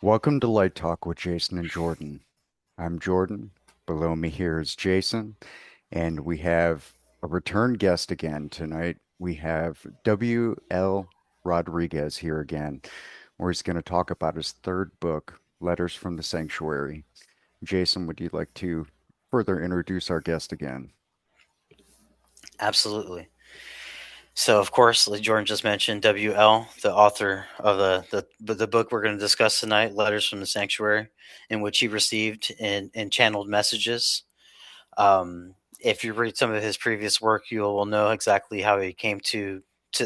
Welcome to Light Talk with Jason and Jordan. I'm Jordan. Below me here is Jason, and we have a return guest again tonight. We have W.L. Rodrigues here again, where he's going to talk about his third book, Letters from the Sanctuary. Jason, would you like to further introduce our guest again? Absolutely. So, of course, like Jordan just mentioned, W.L., the author of the book we're going to discuss tonight, Letters from the Sanctuary, in which he received and channeled messages. If you read some of his previous work, you will know exactly how he came to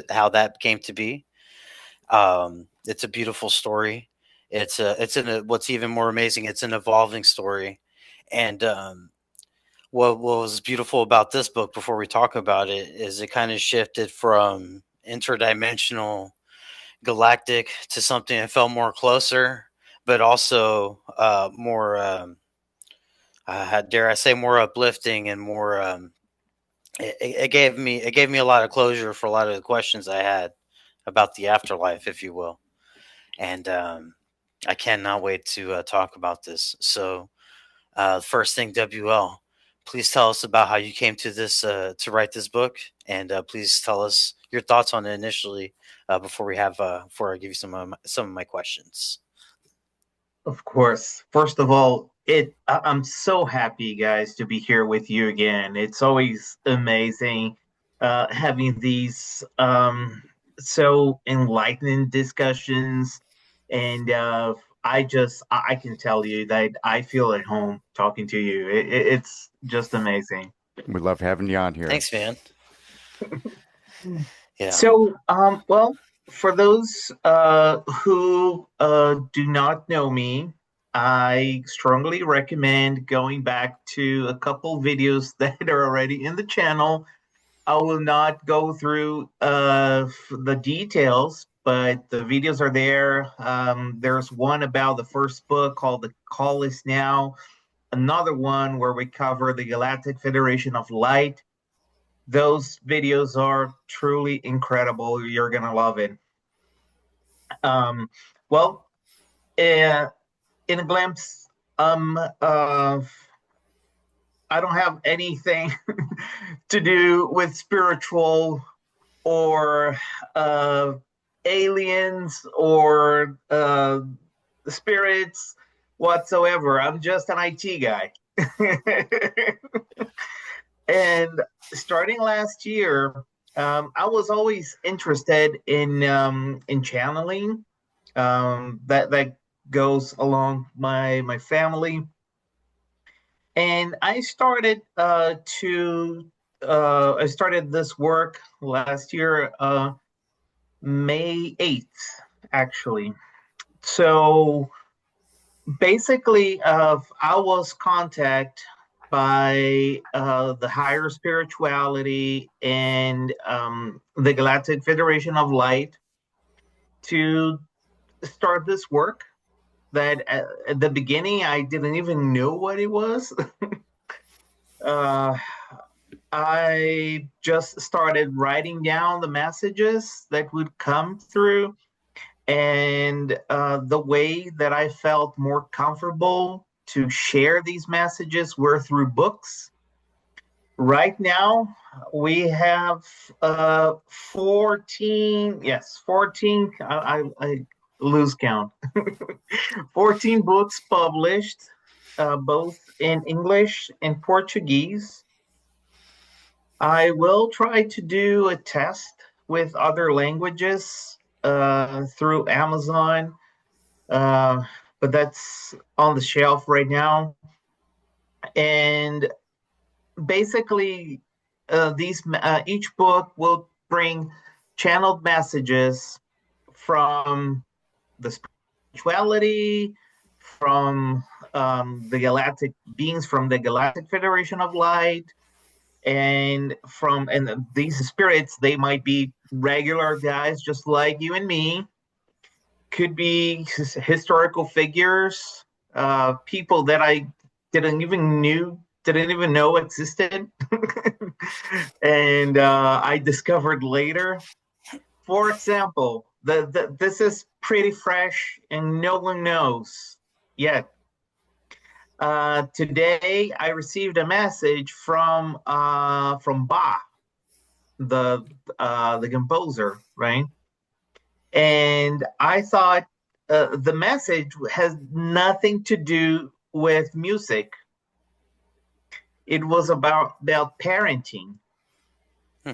how that came to be. It's a beautiful story. What's even more amazing. It's an evolving story, and what was beautiful about this book before we talk about it is it kind of shifted from interdimensional galactic to something that felt more closer, but also more dare I say more uplifting and more it gave me a lot of closure for a lot of the questions I had about the afterlife, if you will. And I cannot wait to talk about this. So first thing, WL, please tell us about how you came to this to write this book, and please tell us your thoughts on it initially before I give you some of my questions. Of course. First of all, I'm so happy, guys, to be here with you again. It's always amazing having these so enlightening discussions, and I can tell you that I feel at home talking to you. It's just amazing. We love having you on here. Thanks, man. Yeah. Well, for those who do not know me, I strongly recommend going back to a couple videos that are already in the channel. I will not go through the details, but the videos are there. There's one about the first book called The Call Is Now, another one where we cover the Galactic Federation of Light. Those videos are truly incredible. You're gonna love it. Um, well, uh, in a glimpse, I don't have anything to do with spiritual or uh, aliens or spirits whatsoever. I'm just an IT guy. And starting last year, I was always interested in channeling. That goes along my family, and I started this work last year, May 8th, actually. So basically, I was contacted by the higher spirituality and the Galactic Federation of Light to start this work that at the beginning I didn't even know what it was. uh, I just started writing down the messages that would come through, and the way that I felt more comfortable to share these messages were through books. Right now, we have 14, yes, 14, I lose count, 14 books published, both in English and Portuguese. I will try to do a test with other languages through Amazon, uh, but that's on the shelf right now. And basically, these each book will bring channeled messages from the spirituality, from the galactic beings from the Galactic Federation of Light, and these spirits, they might be regular guys just like you and me, could be historical figures, people that I didn't even know existed, and I discovered later. For example, this is pretty fresh and no one knows yet. Today I received a message from Bach, the the composer, right? And I thought the message has nothing to do with music. It was about parenting, Hmm.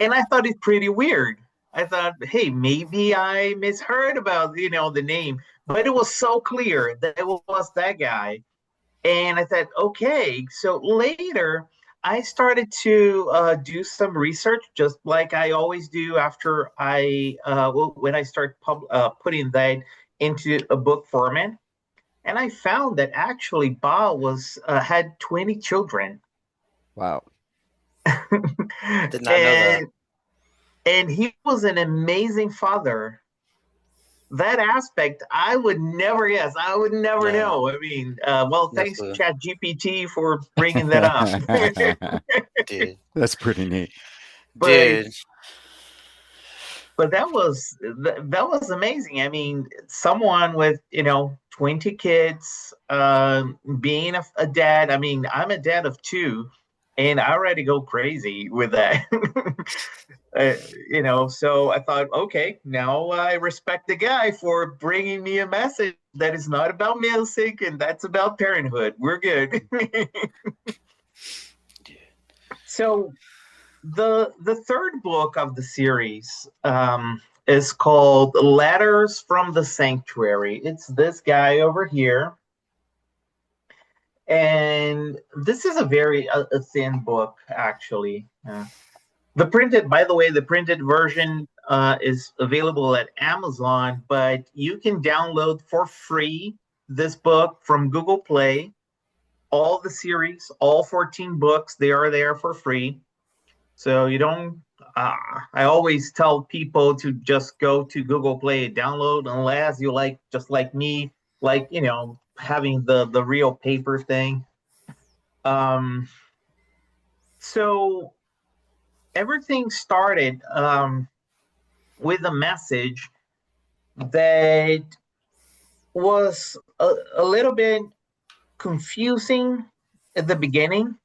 and I thought it pretty weird. I thought, hey, maybe I misheard about the name, but it was so clear that it was that guy. And I thought, okay. So later, I started to do some research, just like I always do after when I start putting that into a book format. And I found that actually Ba was had 20 children, Wow. Did not know that. and and he was an amazing father. That aspect I would never guess. I would never Yeah, know. I mean, well, no thanks clue, Chat GPT for bringing that up. dude. That's pretty neat. but Dude, but that was amazing. I mean, someone with 20 kids, being a dad. I mean, I'm a dad of two, and I already go crazy with that. uh, so I thought, okay, now I respect the guy for bringing me a message that is not about music and that's about parenthood. We're good. dude. So the third book of the series is called Letters from the Sanctuary. It's this guy over here, and this is a very a thin book actually. By the way, the printed version is available at Amazon, but you can download for free this book from Google Play. All the series, all 14 books, they are there for free. So you don't. I always tell people to just go to Google Play, download, unless you like, just like me, like having the real paper thing. Um, so everything started with a message that was a little bit confusing at the beginning.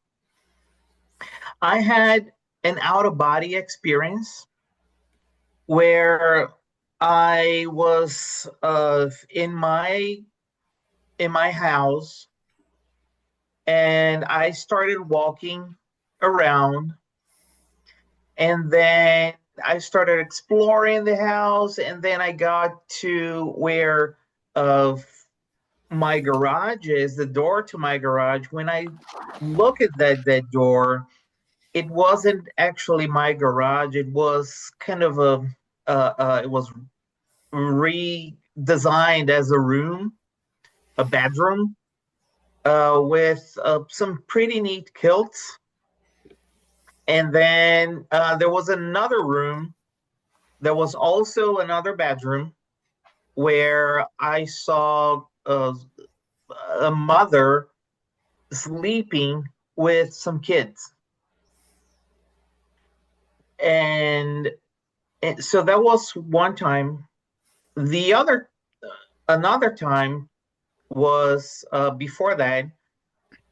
I had an out of body experience where I was in my house, and I started walking around, and then I started exploring the house, and then I got to where of my garage is, the door to my garage. When I look at that door, it wasn't actually my garage. It was kind of it was redesigned as a room, a bedroom, with some pretty neat kilts. And then there was another room. There was also another bedroom where I saw a mother sleeping with some kids. And, so that was one time. The other, another time was before that.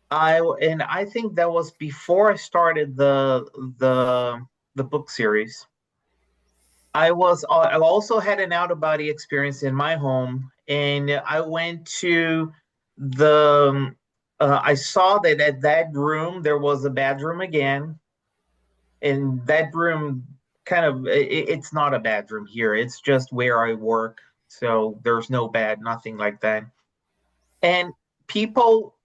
I think that was before I started the book series. I also had an out of body experience in my home, and I went to the I saw that at that room there was a bedroom again, and that room kind of it's not a bedroom here. It's just where I work, so there's no bed, nothing like that. And people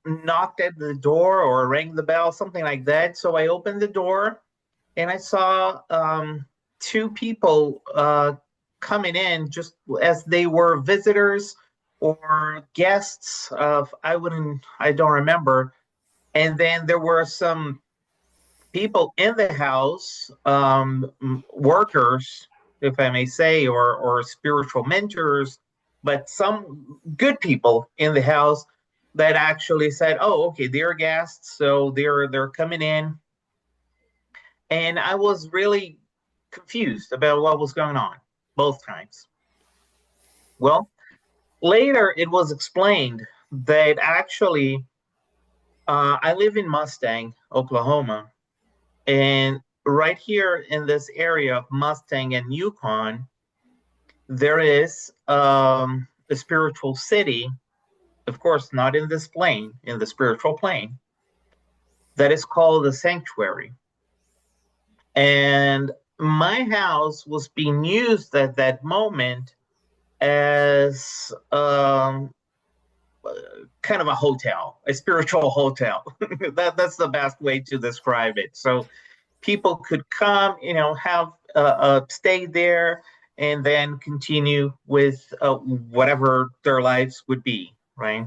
knocked at the door or rang the bell, something like that. So I opened the door, and I saw two people coming in just as they were visitors or guests of, I don't remember. And then there were some people in the house, workers, if I may say, or spiritual mentors, but some good people in the house that actually said, "Oh, okay, they're guests, so they're coming in." And I was really confused about what was going on. both times. Well, later it was explained that actually I live in Mustang, Oklahoma, and right here in this area of Mustang and Yukon, there is a spiritual city, of course, not in this plane, in the spiritual plane, that is called the Sanctuary. And my house was being used at that moment as kind of a hotel, a spiritual hotel. That's the best way to describe it. So people could come, have stay there, and then continue with whatever their lives would be, right?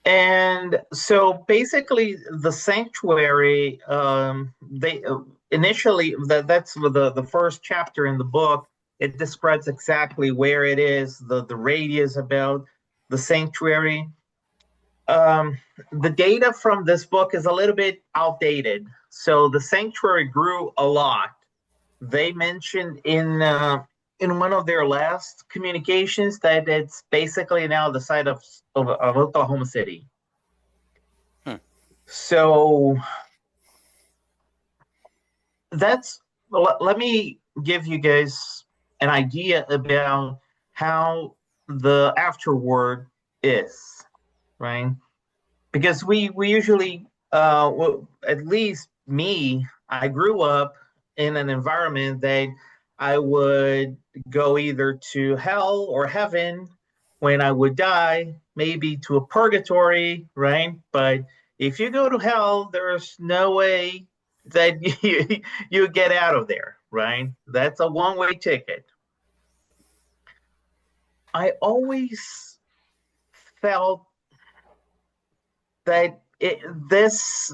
And so basically, the sanctuary, they initially that's the first chapter in the book. It describes exactly where it is, the radius about the sanctuary. Um, the data from this book is a little bit outdated. So the sanctuary grew a lot. They mentioned in one of their last communications that it's basically now the site of Oklahoma City. So let me give you guys an idea about how the afterword is, right? Because we usually, well, at least me, I grew up in an environment that I would go either to hell or heaven when I would die, maybe to a purgatory, right? But if you go to hell, there's no way that you get out of there, right? That's a one-way ticket. I always felt that this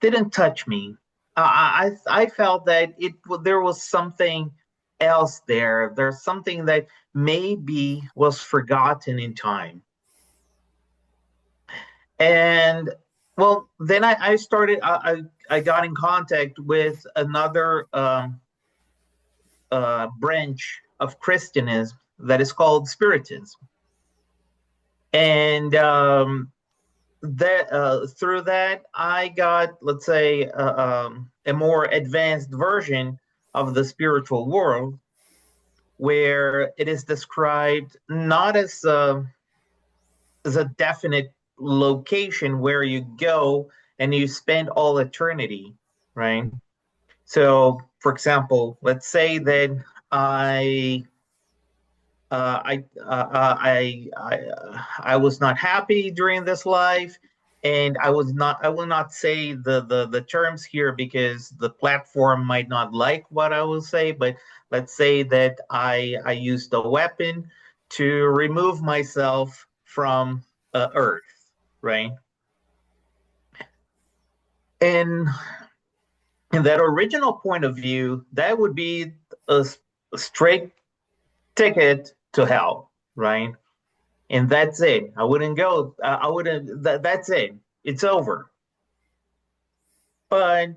didn't touch me. I felt that there was something else there. There's something that maybe was forgotten in time. And well, then I started. I got in contact with another branch of Christianism that is called Spiritism, and that through that I got, let's say, a more advanced version of the spiritual world, where it is described not as a definite location where you go and you spend all eternity, right? So, for example, let's say that I I was not happy during this life, and I was not. I will not say the terms here because the platform might not like what I will say. But let's say that I used a weapon to remove myself from Earth, right? And in that original point of view, that would be a straight ticket to hell, right? And that's it. I wouldn't go. I wouldn't. That's it. It's over. But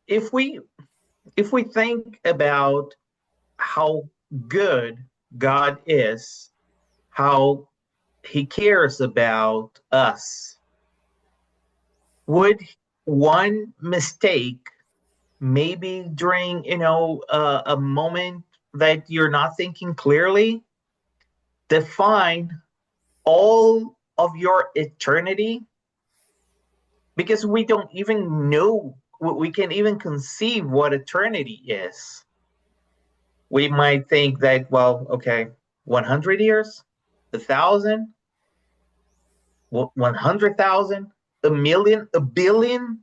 if we if we think about how good God is, how He cares about us, would one mistake, maybe during a moment that you're not thinking clearly, define all of your eternity? Because we don't even know, we can't even conceive what eternity is. We might think that, well, okay, 100 years, 1,000, 100,000, a million, a billion.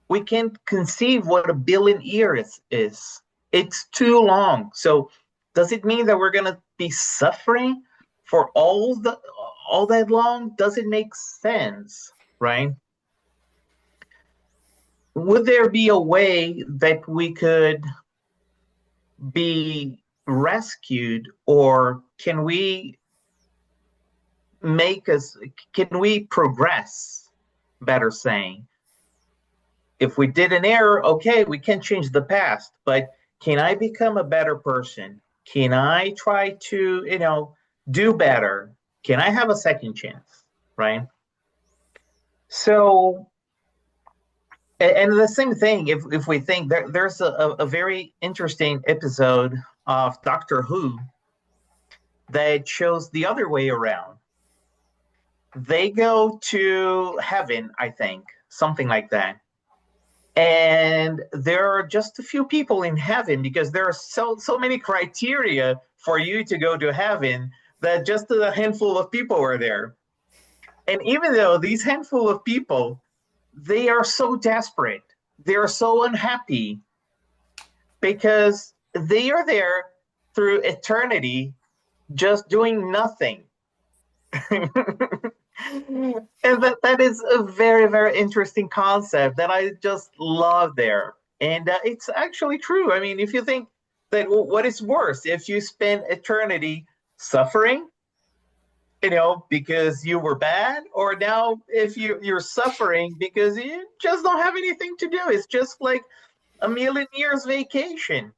We can't conceive what a billion years is. It's too long. So does it mean that we're going to be suffering for all that long? Does it make sense, right? Would there be a way that we could be rescued, or can we progress, better saying, if we did an error, okay, we can change the past, but can I become a better person? Can I try to, do better? Can I have a second chance? Right? So, and the same thing, if we think there's a very interesting episode of Doctor Who that shows the other way around. They go to heaven, I think, something like that. And there are just a few people in heaven because there are so many criteria for you to go to heaven that just a handful of people are there. And even though these handful of people, they are so desperate, they are so unhappy because they are there through eternity just doing nothing. And that is a very, very interesting concept that I just love there. And it's actually true. I mean, if you think that what is worse, if you spend eternity suffering, because you were bad, or now if you're suffering because you just don't have anything to do. It's just like a million years vacation.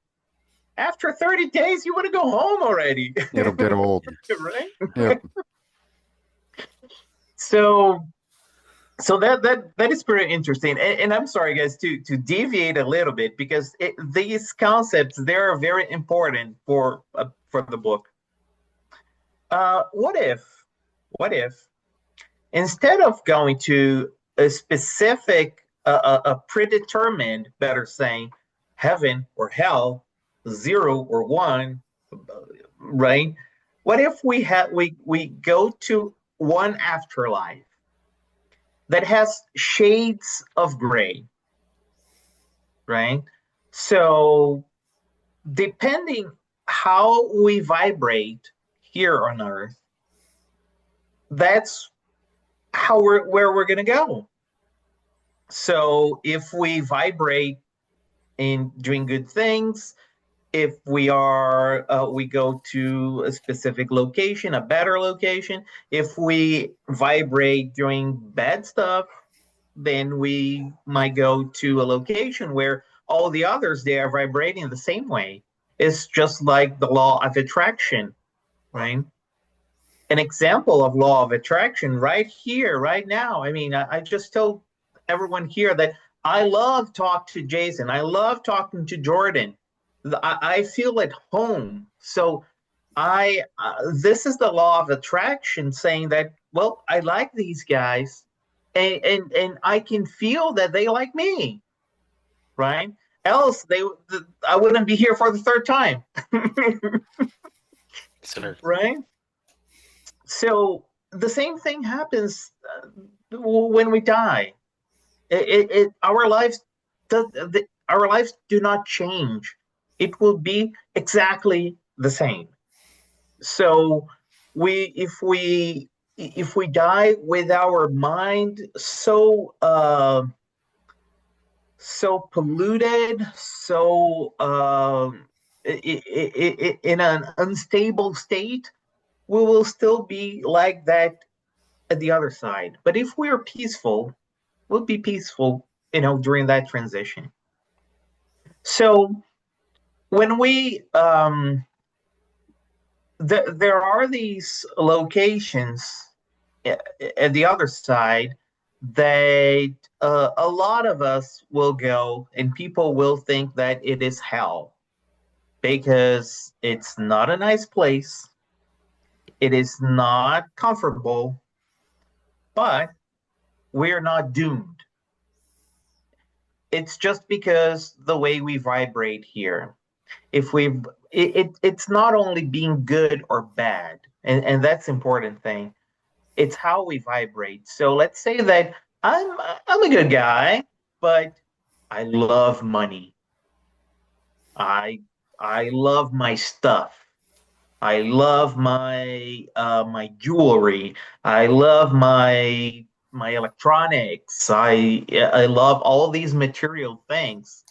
After 30 days, you want to go home already. It'll get old. Right? Yep. So that is pretty interesting, and I'm sorry, guys, to deviate a little bit because these concepts they are very important for the book. What if instead of going to a specific, a predetermined, better saying, heaven or hell, 0 or 1, right? What if we go to one afterlife that has shades of gray, right? So depending how we vibrate here on Earth, that's where we're gonna go. So if we vibrate in doing good things, if we go to a specific location, a better location. If we vibrate doing bad stuff, then we might go to a location where all the others they are vibrating the same way. It's just like the law of attraction, right? An example of law of attraction right here, right now. I mean, I just told everyone here that I love talking to Jason. I love talking to Jordan. I feel at home. So I this is the law of attraction saying that, well, I like these guys and I can feel that they like me, right? Else I wouldn't be here for the third time. Sir. Right? So the same thing happens when we die. Our lives our lives do not change. It will be exactly the same. So if we die with our mind so polluted, so in an unstable state, we will still be like that at the other side. But if we are peaceful, we'll be peaceful, during that transition. So when we there are these locations at the other side that a lot of us will go, and people will think that it is hell because it's not a nice place. It is not comfortable, but we're not doomed. It's just because the way we vibrate here. If we it's not only being good or bad, and that's important thing. It's how we vibrate. So let's say that I'm a good guy, but I love money. I I love my stuff. I love my jewelry. I love my electronics. I love all these material things.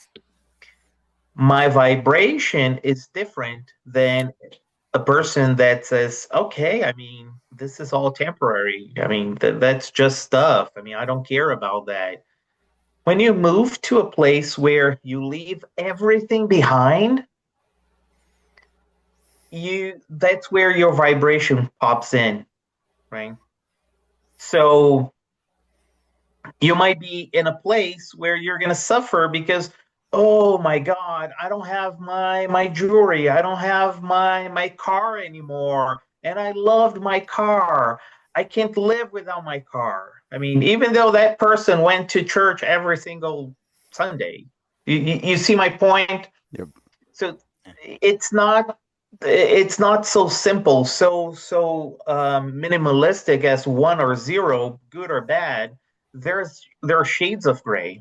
My vibration is different than a person that says, okay, I mean, this is all temporary. I mean, that's just stuff. I mean, I don't care about that. When you move to a place where you leave everything behind, that's where your vibration pops in, right? So you might be in a place where you're going to suffer because, oh my god, I don't have my jewelry, I don't have my car anymore, and I loved my car. I can't live without my car. I mean, even though that person went to church every single Sunday. You see my point? Yep. So it's not so simple, minimalistic as one or zero, good or bad. There are shades of gray,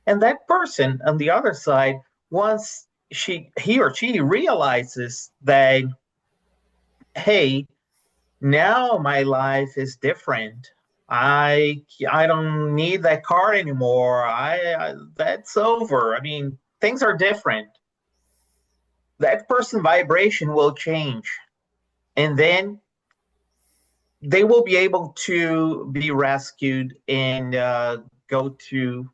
and that person on the other side, once he or she realizes that, hey, now my life is different. I don't need that car anymore. I that's over. I mean, things are different. That person vibration will change, and then they will be able to be rescued and go to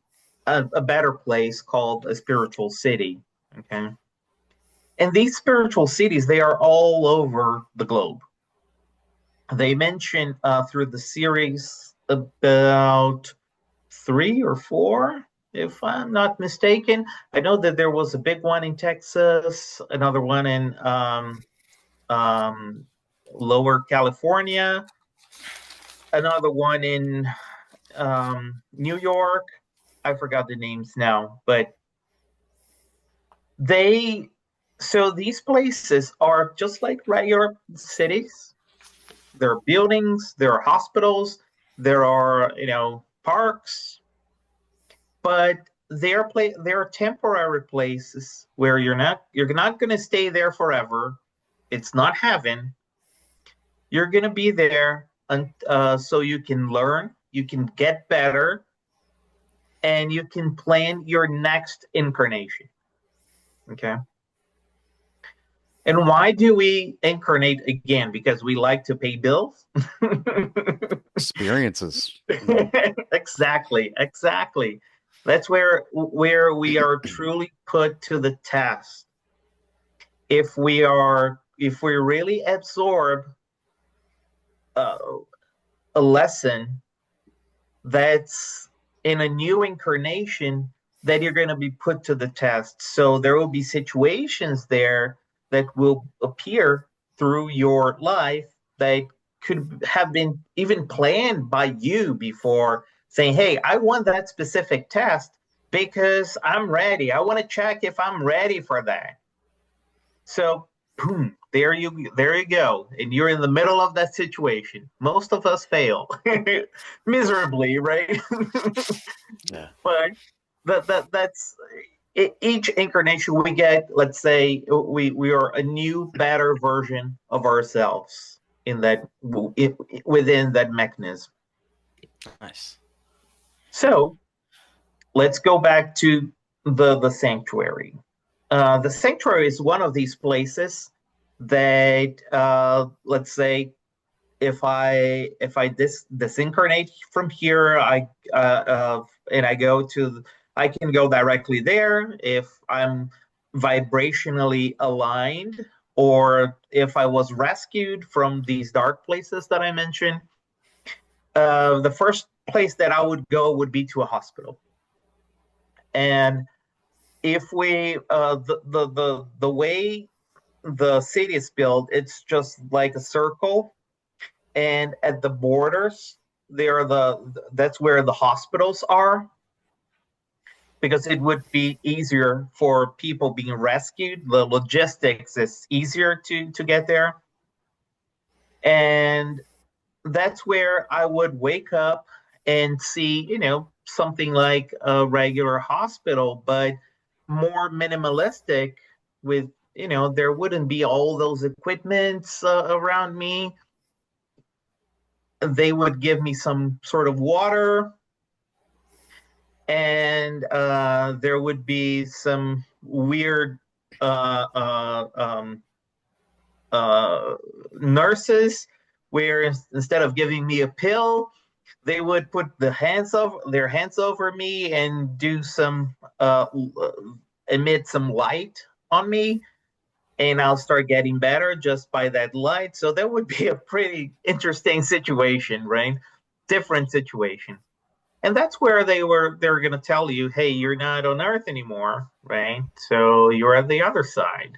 a better place called a spiritual city. Okay. And these spiritual cities, they are all over the globe. They mention through the series about three or four, if I'm not mistaken. I know that there was a big one in Texas, another one in um, Lower California, another one in New York. I forgot the names now, but they so these places are just like regular cities. There are buildings, there are hospitals, there are parks, but they're temporary places where you're not going to stay there forever. It's not heaven. You're going to be there so you can learn, you can get better, and you can plan your next incarnation. Okay. And why do we incarnate again? Because we like to pay bills? Experiences. Exactly. That's where we are truly put to the test. If we really absorb uh, a lesson that's in a new incarnation, that you're going to be put to the test. So there will be situations there that will appear through your life that could have been even planned by you before, saying, hey, I want that specific test because I'm ready. I want to check if I'm ready for that. So boom, there you go. And you're in the middle of that situation. Most of us fail miserably, right? Yeah. But that's each incarnation we get. Let's say we are a new, better version of ourselves in that within that mechanism. Nice. So let's go back to the sanctuary. The sanctuary is one of these places that, let's say, if I disincarnate from here, and I can go directly there if I'm vibrationally aligned, or if I was rescued from these dark places that I mentioned. The first place that I would go would be to a hospital, and if we the way the city is built, it's just like a circle, and at the borders that's where the hospitals are, because it would be easier for people being rescued. The logistics is easier to get there, and that's where I would wake up and see something like a regular hospital, but more minimalistic. With there wouldn't be all those equipments around me. They would give me some sort of water, and there would be some weird uh, uh, um, nurses, where instead of giving me a pill, they would put their hands over me and do some emit some light on me, and I'll start getting better just by that light. So that would be a pretty interesting situation, right? Different situation. And that's where they're going to tell you, hey, you're not on Earth anymore, right? So you're at the other side.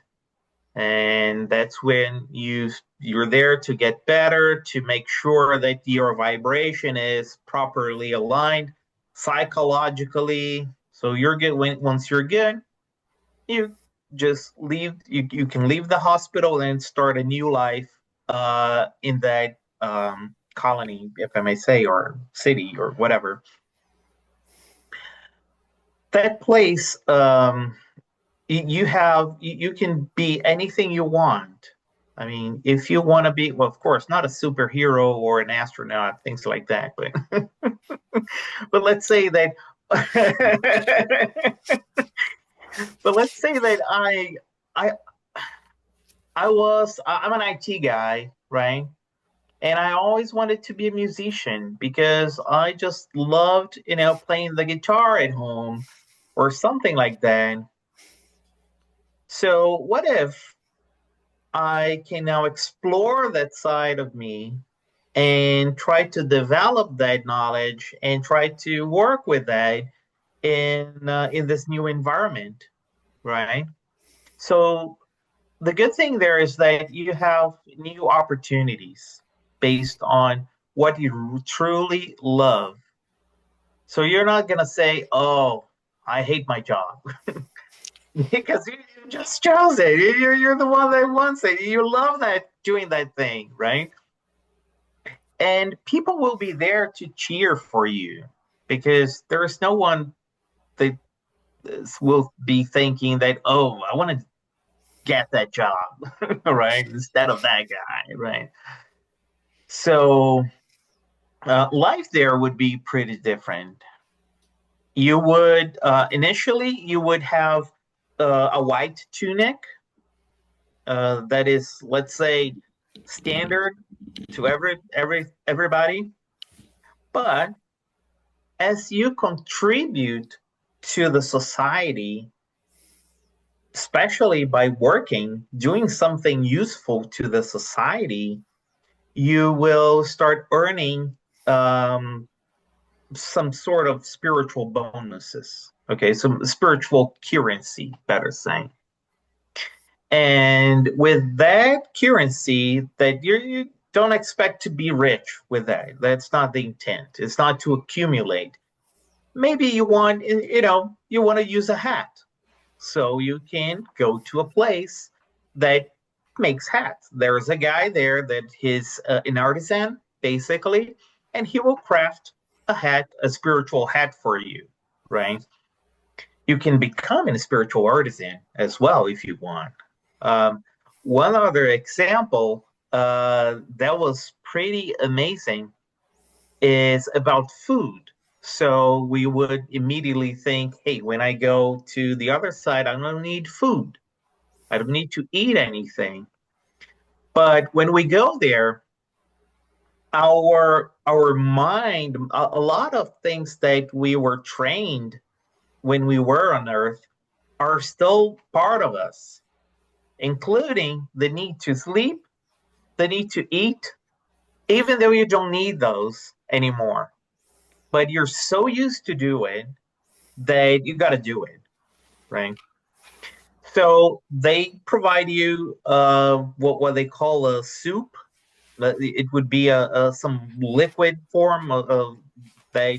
And that's when you're there to get better, to make sure that your vibration is properly aligned psychologically. So you're good. Once you're good, you just leave. You can leave the hospital and start a new life in that colony, if I may say, or city, or whatever. That place, you can be anything you want. I mean, if you want to be, well, of course, not a superhero or an astronaut, things like that, but but let's say that but let's say that I I'm an IT guy, right? And I always wanted to be a musician because I just loved, playing the guitar at home or something like that. So what if I can now explore that side of me and try to develop that knowledge and try to work with that in this new environment, right? So the good thing there is that you have new opportunities based on what you truly love. So you're not gonna say, "Oh, I hate my job," because you just chose it. You're the one that wants it. You love that doing that thing, right? And people will be there to cheer for you because there is no one that will be thinking that, oh, I want to get that job, right? Instead of that guy, right? So life there would be pretty different. You would initially you would have a white tunic that is, let's say, standard to everybody, but as you contribute to the society, especially by working, doing something useful to the society, you will start earning some sort of spiritual bonuses. Okay, some spiritual currency, better saying. And with that currency, that you don't expect to be rich with that. That's not the intent. It's not to accumulate. Maybe you want to use a hat. So you can go to a place that makes hats. There's a guy there that is an artisan, basically, and he will craft a hat, a spiritual hat for you, right? You can become a spiritual artisan as well if you want. Um, One other example that was pretty amazing is about food. So we would immediately think, hey, when I go to the other side, I don't need food. I don't need to eat anything. But when we go there, our mind, a lot of things that we were trained when we were on Earth are still part of us, including the need to sleep, the need to eat, even though you don't need those anymore. But you're so used to do it that you got to do it, right? So they provide you what they call a soup. It would be some liquid form of that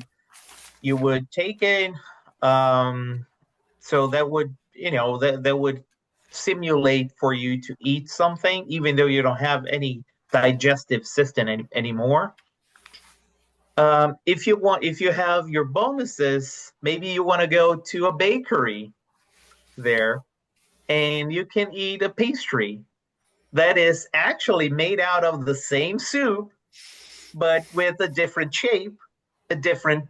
you would take in. Um, so that would that would simulate for you to eat something, even though you don't have any digestive system anymore. If you have your bonuses, maybe you want to go to a bakery there and you can eat a pastry that is actually made out of the same soup, but with a different shape, a different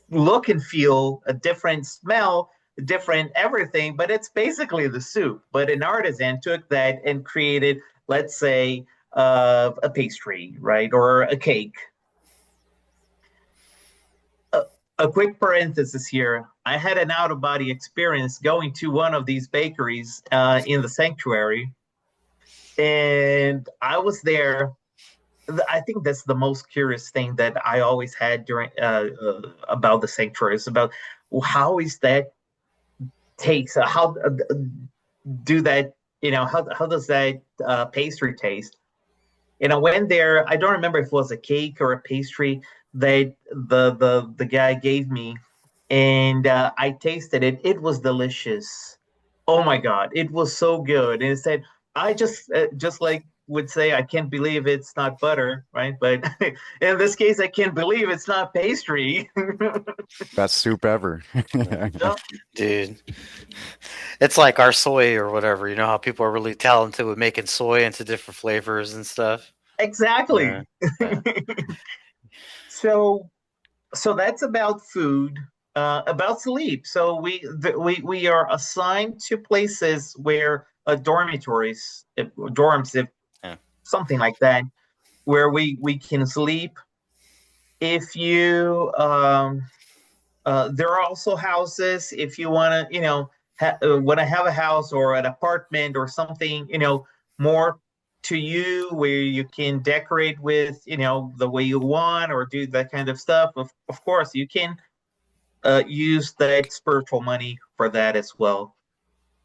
look and feel, a different smell, a different everything, but it's basically the soup. But an artisan took that and created, let's say, a pastry, right, or a cake. A quick parenthesis here. I had an out of body experience going to one of these bakeries in the sanctuary, and I was there. I think that's the most curious thing that I always had during about the sanctuary is about how is that taste? How do that? How does that pastry taste? And I went there. I don't remember if it was a cake or a pastry that the guy gave me, and I tasted it. It was delicious. Oh my god, it was so good. And it said, I just like would say, I can't believe it's not butter, right? But in this case, I can't believe it's not pastry. Best soup ever. No, Dude, it's like our soy or whatever. You know how people are really talented with making soy into different flavors and stuff. exactly. Yeah, yeah, So so that's about food. About sleep. So we are assigned to places where dormitories, dorms, if yeah. something like that, where we can sleep. If you there are also houses if you want to want to have a house or an apartment or something more to you where you can decorate with the way you want or do that kind of stuff. Of course you can use that spiritual money for that as well.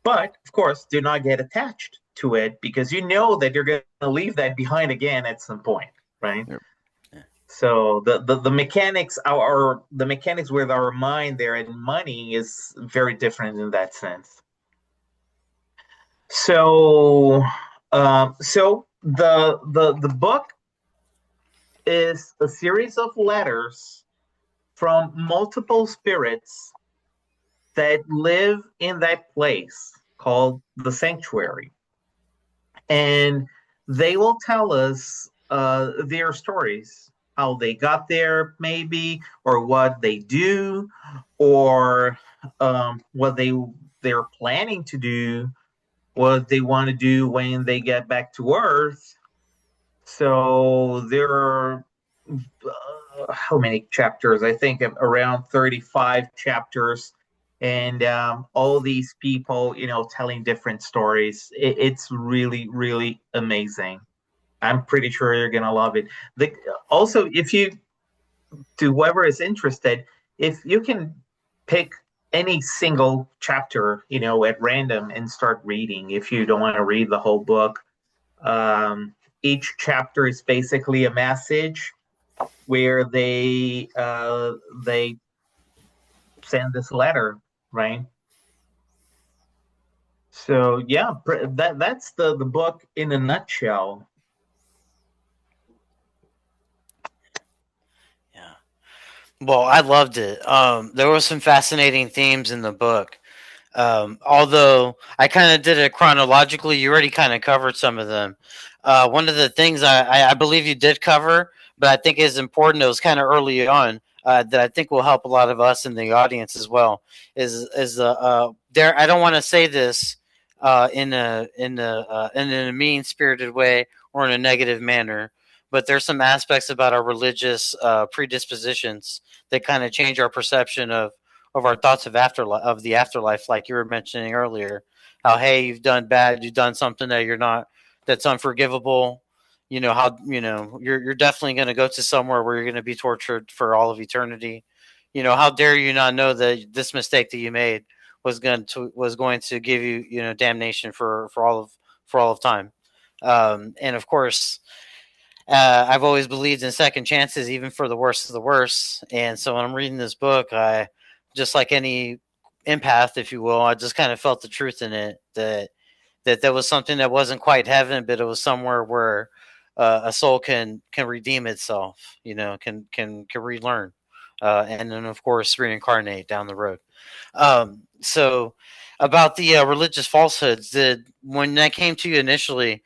But of course, do not get attached to it because you know that you're going to leave that behind again at some point, right? Yep. Yeah. So the mechanics are the mechanics with our mind there and money is very different in that sense. So so the book is a series of letters from multiple spirits that live in that place called the sanctuary. And they will tell us their stories, how they got there, maybe, or what they do, or what they're planning to do, what they want to do when they get back to Earth. So there are how many chapters? I think around 35 chapters, and all these people, telling different stories. It's really, really amazing. I'm pretty sure you're gonna love it. Also, if you, to whoever is interested, if you can pick any single chapter, at random and start reading, if you don't want to read the whole book, each chapter is basically a message where they send this letter, right? So yeah, that's the book in a nutshell. Yeah. Well, I loved it. There were some fascinating themes in the book. Although I kind of did it chronologically, you already kind of covered some of them. One of the things I believe you did cover, but I think is important, it was kind of early on, that I think will help a lot of us in the audience as well, is there. I don't want to say this in a mean spirited way or in a negative manner, but there's some aspects about our religious predispositions that kind of change our perception of our thoughts of the afterlife, like you were mentioning earlier. How, hey, you've done bad, you've done something that you're not, that's unforgivable. You know how, you're definitely going to go to somewhere where you're going to be tortured for all of eternity. How dare you not know that this mistake that you made was going to give you, damnation for all of time. And of course, I've always believed in second chances, even for the worst of the worst. And so when I'm reading this book, I, just like any empath, if you will, I just kind of felt the truth in it, that there was something that wasn't quite heaven, but it was somewhere where a soul can redeem itself, can relearn, and then of course reincarnate down the road. So about the religious falsehoods, did when that came to you initially,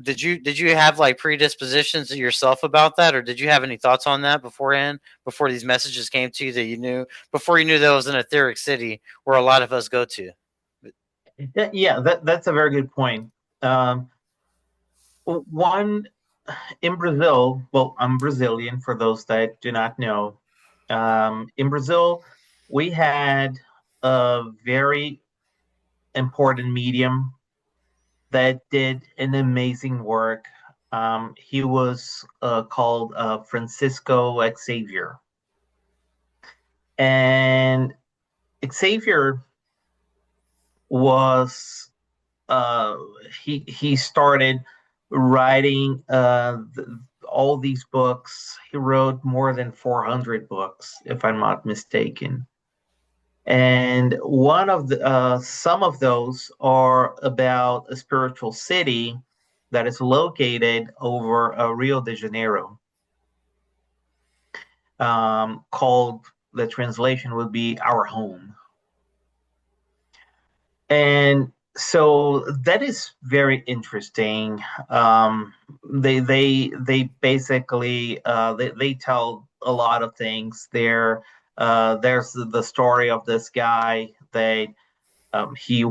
did you have like predispositions yourself about that, or did you have any thoughts on that beforehand, before these messages came to you, that you knew, before you knew that it was an etheric city where a lot of us go to? Yeah, that's a very good point. Um, One in Brazil. Well, I'm Brazilian for those that do not know. In Brazil, we had a very important medium that did an amazing work. He was called Francisco Xavier. And Xavier was uh, he started writing all these books. He wrote more than 400 books, if I'm not mistaken. And one of the some of those are about a spiritual city that is located over Rio de Janeiro, called, the translation would be Our Home. And so that is very interesting. They basically they tell a lot of things there. There's the story of this guy that he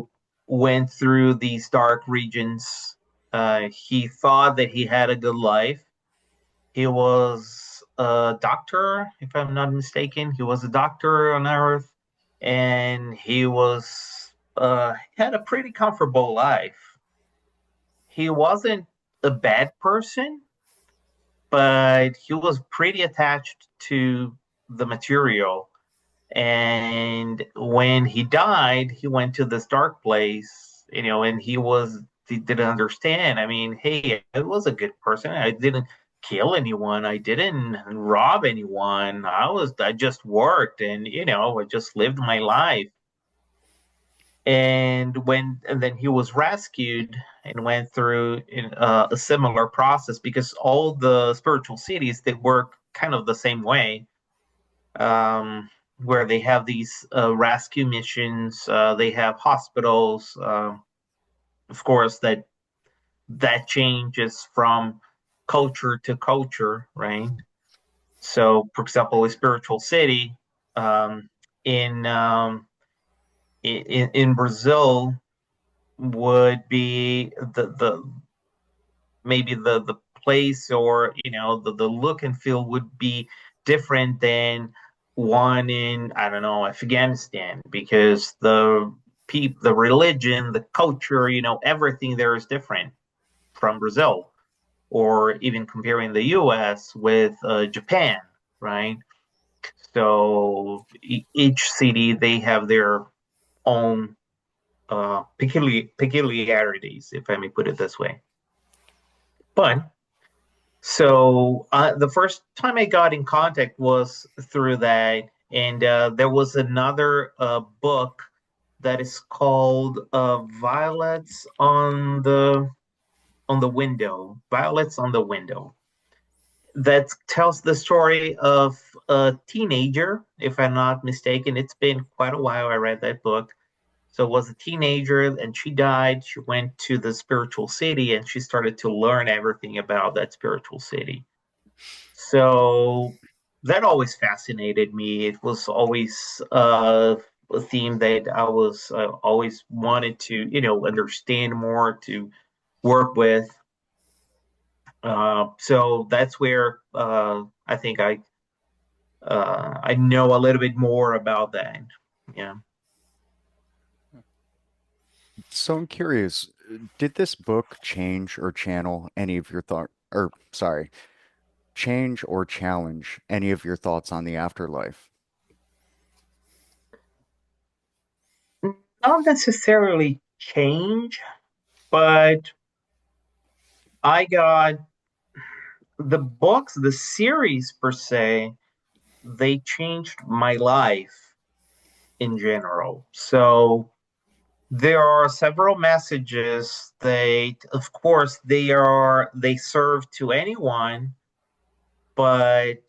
went through these dark regions. He thought that he had a good life. He was a doctor, if I'm not mistaken. He was a doctor on Earth, and he was had a pretty comfortable life. He wasn't a bad person, but he was pretty attached to the material. And when he died, he went to this dark place, and he didn't understand. I mean, hey, I was a good person. I didn't kill anyone. I didn't rob anyone. I just worked, and I just lived my life. And then he was rescued and went through a similar process, because all the spiritual cities, they work kind of the same way, where they have these rescue missions. They have hospitals. Of course, that changes from culture to culture, right? So, for example, a spiritual city, um, in, in Brazil, would be the maybe the place, or the look and feel would be different than one in, I don't know, Afghanistan, because the religion, the culture, everything there is different from Brazil, or even comparing the US with Japan, right? So each city, they have their own peculiarities, if I may put it this way. But so the first time I got in contact was through that, and there was another book that is called "Violets on the Window." Violets on the Window. That tells the story of a teenager, if I'm not mistaken. It's been quite a while I read that book. So it was a teenager, and she died. She went to the spiritual city, and she started to learn everything about that spiritual city. So that always fascinated me. It was always a theme that I was always wanted to, understand more, to work with. So that's where I think I know a little bit more about that. Yeah. So I'm curious, did this book change or channel any of your thought, or sorry, change or challenge any of your thoughts on the afterlife? Not necessarily change, but I got the books, the series per se, they changed my life in general. So there are several messages that, of course, they serve to anyone, but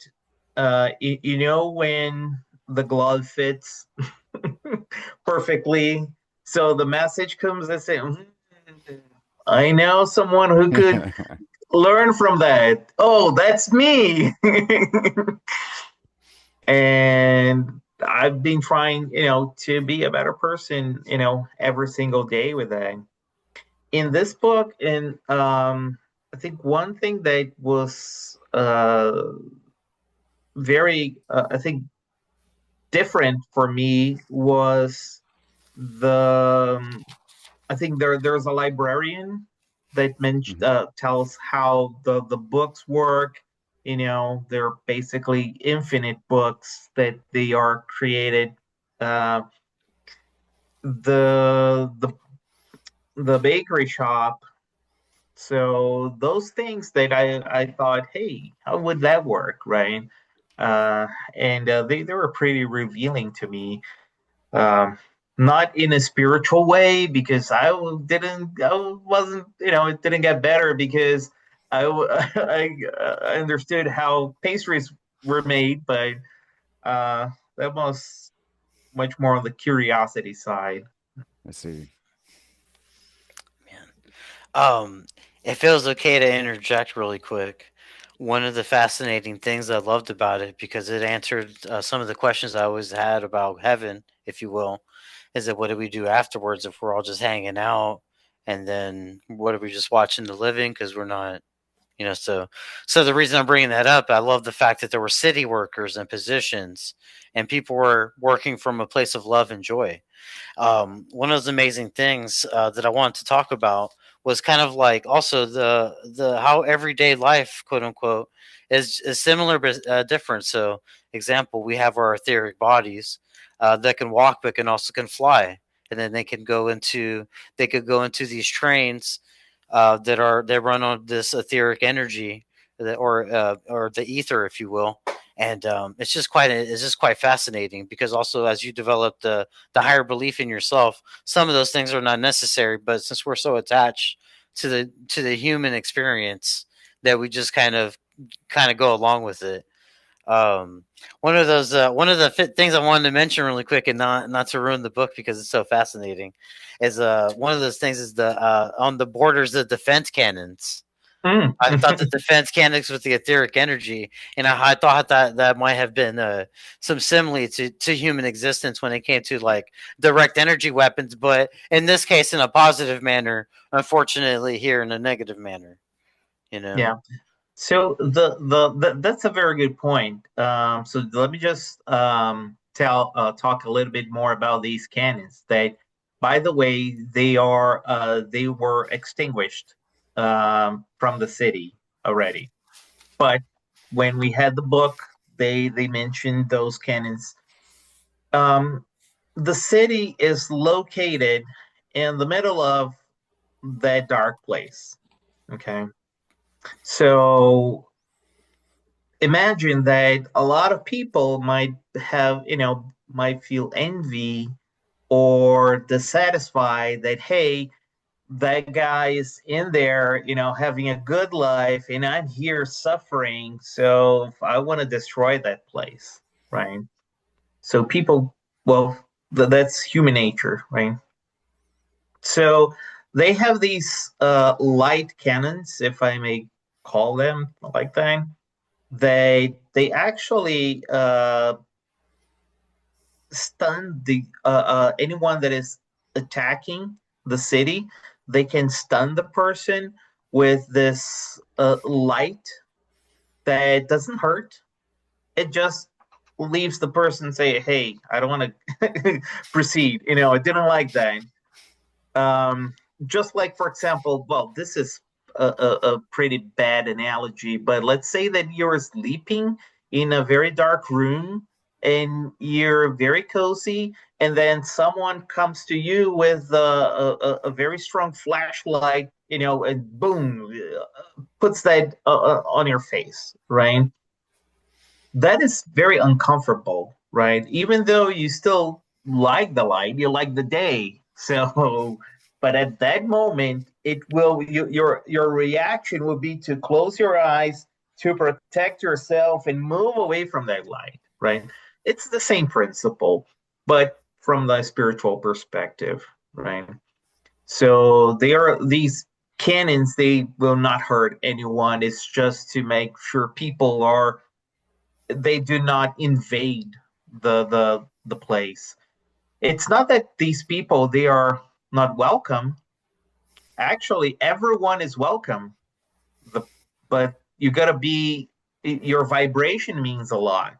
when the glove fits perfectly, so the message comes and say, I know someone who could learn from that. Oh, that's me. And I've been trying, to be a better person, every single day with that. In this book, and I think one thing that was very, I think different for me was the I think there's a librarian that Mhm. tells how the books work. You know, they're basically infinite books that they are created. Uh, the the bakery shop. So those things that I thought, hey, how would that work, right? Uh, and they were pretty revealing to me. Not in a spiritual way because I wasn't, it didn't get better because I understood how pastries were made, but uh, that was much more on the curiosity side. I see. Man. If it was okay to interject really quick, one of the fascinating things I loved about it, because it answered some of the questions I always had about heaven, if you will, is that what do we do afterwards if we're all just hanging out, and then what are we just watching the living because we're not, so the reason I'm bringing that up, I love the fact that there were city workers and positions, and people were working from a place of love and joy. One of those amazing things that I wanted to talk about was kind of like also the how everyday life, quote unquote, is similar but different. So, example, we have our etheric bodies that can walk but can also can fly, and then they could go into these trains that run on this etheric energy, or the ether, if you will. And it's just quite fascinating because also as you develop the higher belief in yourself, some of those things are not necessary. But since we're so attached to the human experience, that we just kind of go along with it. Um, one of the things I wanted to mention really quick, and not to ruin the book because it's so fascinating, is one of those things is the on the borders of defense cannons. Mm. I thought the defense cannons with the etheric energy, and I thought that that might have been some simile to human existence when it came to like direct energy weapons, but in this case, in a positive manner. Unfortunately, here in a negative manner. You know. Yeah. So that's a very good point. So let me just talk a little bit more about these cannons. That, by the way, they were extinguished from the city already. But when we had the book, they mentioned those cannons. Um, the city is located in the middle of that dark place. Okay, so imagine that a lot of people might have, might feel envy or dissatisfied that, hey, that guy is in there, having a good life, and I'm here suffering. So I want to destroy that place, right? So people, well, that's human nature, right? So they have these light cannons, if I may call them like that. They actually stun the anyone that is attacking the city. They can stun the person with this light that doesn't hurt. It just leaves the person say, "Hey, I don't want to proceed." I didn't like that. Um, just like, for example, well, this is a pretty bad analogy, but let's say that you're sleeping in a very dark room and you're very cozy, and then someone comes to you with a very strong flashlight, and boom, puts that on your face, right? That is very uncomfortable, right? Even though you still like the light, you like the day. So, but at that moment, your reaction will be to close your eyes to protect yourself and move away from that light, right? It's the same principle, but from the spiritual perspective, right? So these cannons, they will not hurt anyone. It's just to make sure people are they do not invade the place. It's not that these people they are not welcome. Actually, everyone is welcome. The but you got to be your vibration means a lot.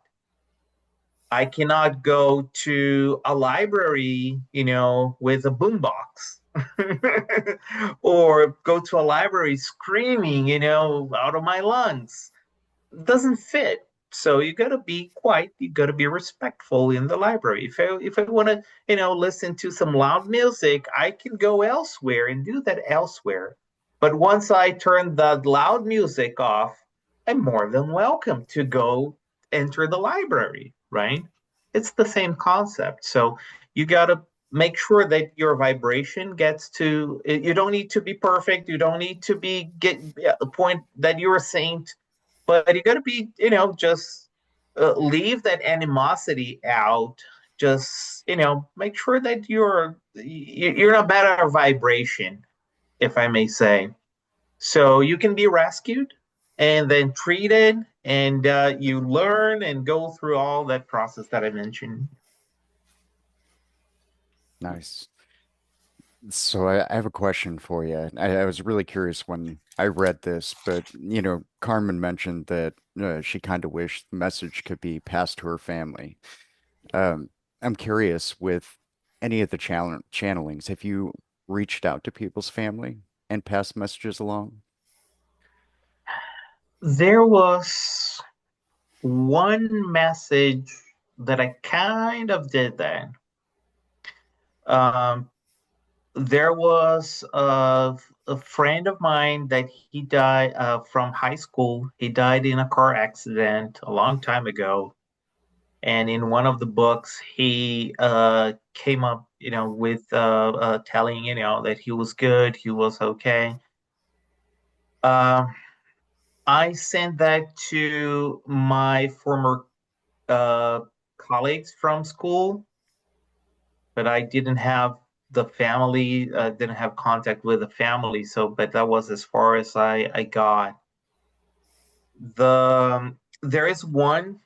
I cannot go to a library, with a boombox, or go to a library screaming, out of my lungs. Doesn't fit. So you got to be quiet. You got to be respectful in the library. If I want to, listen to some loud music, I can go elsewhere and do that elsewhere. But once I turn the loud music off, I'm more than welcome to go enter the library, right? It's the same concept. So you got to make sure that your vibration gets to, you don't need to be perfect. You don't need to be get the point that you're a saint, but you got to be, just leave that animosity out. Just, make sure that you're in a better vibration, if I may say. So you can be rescued and then treated, and you learn and go through all that process that I mentioned. Nice. So I have a question for you. I was really curious when I read this, but Carmen mentioned that she kind of wished the message could be passed to her family. Um, I'm curious with any of the channelings, have you reached out to people's family and passed messages along? There was one message that I kind of did that. Um, there was a friend of mine that he died from high school. He died in a car accident a long time ago. And in one of the books, he came up, with telling, that he was good, he was okay. Uh, I sent that to my former uh, colleagues from school, but I didn't have the family, didn't have contact with the family. So, but that was as far as I got. There is one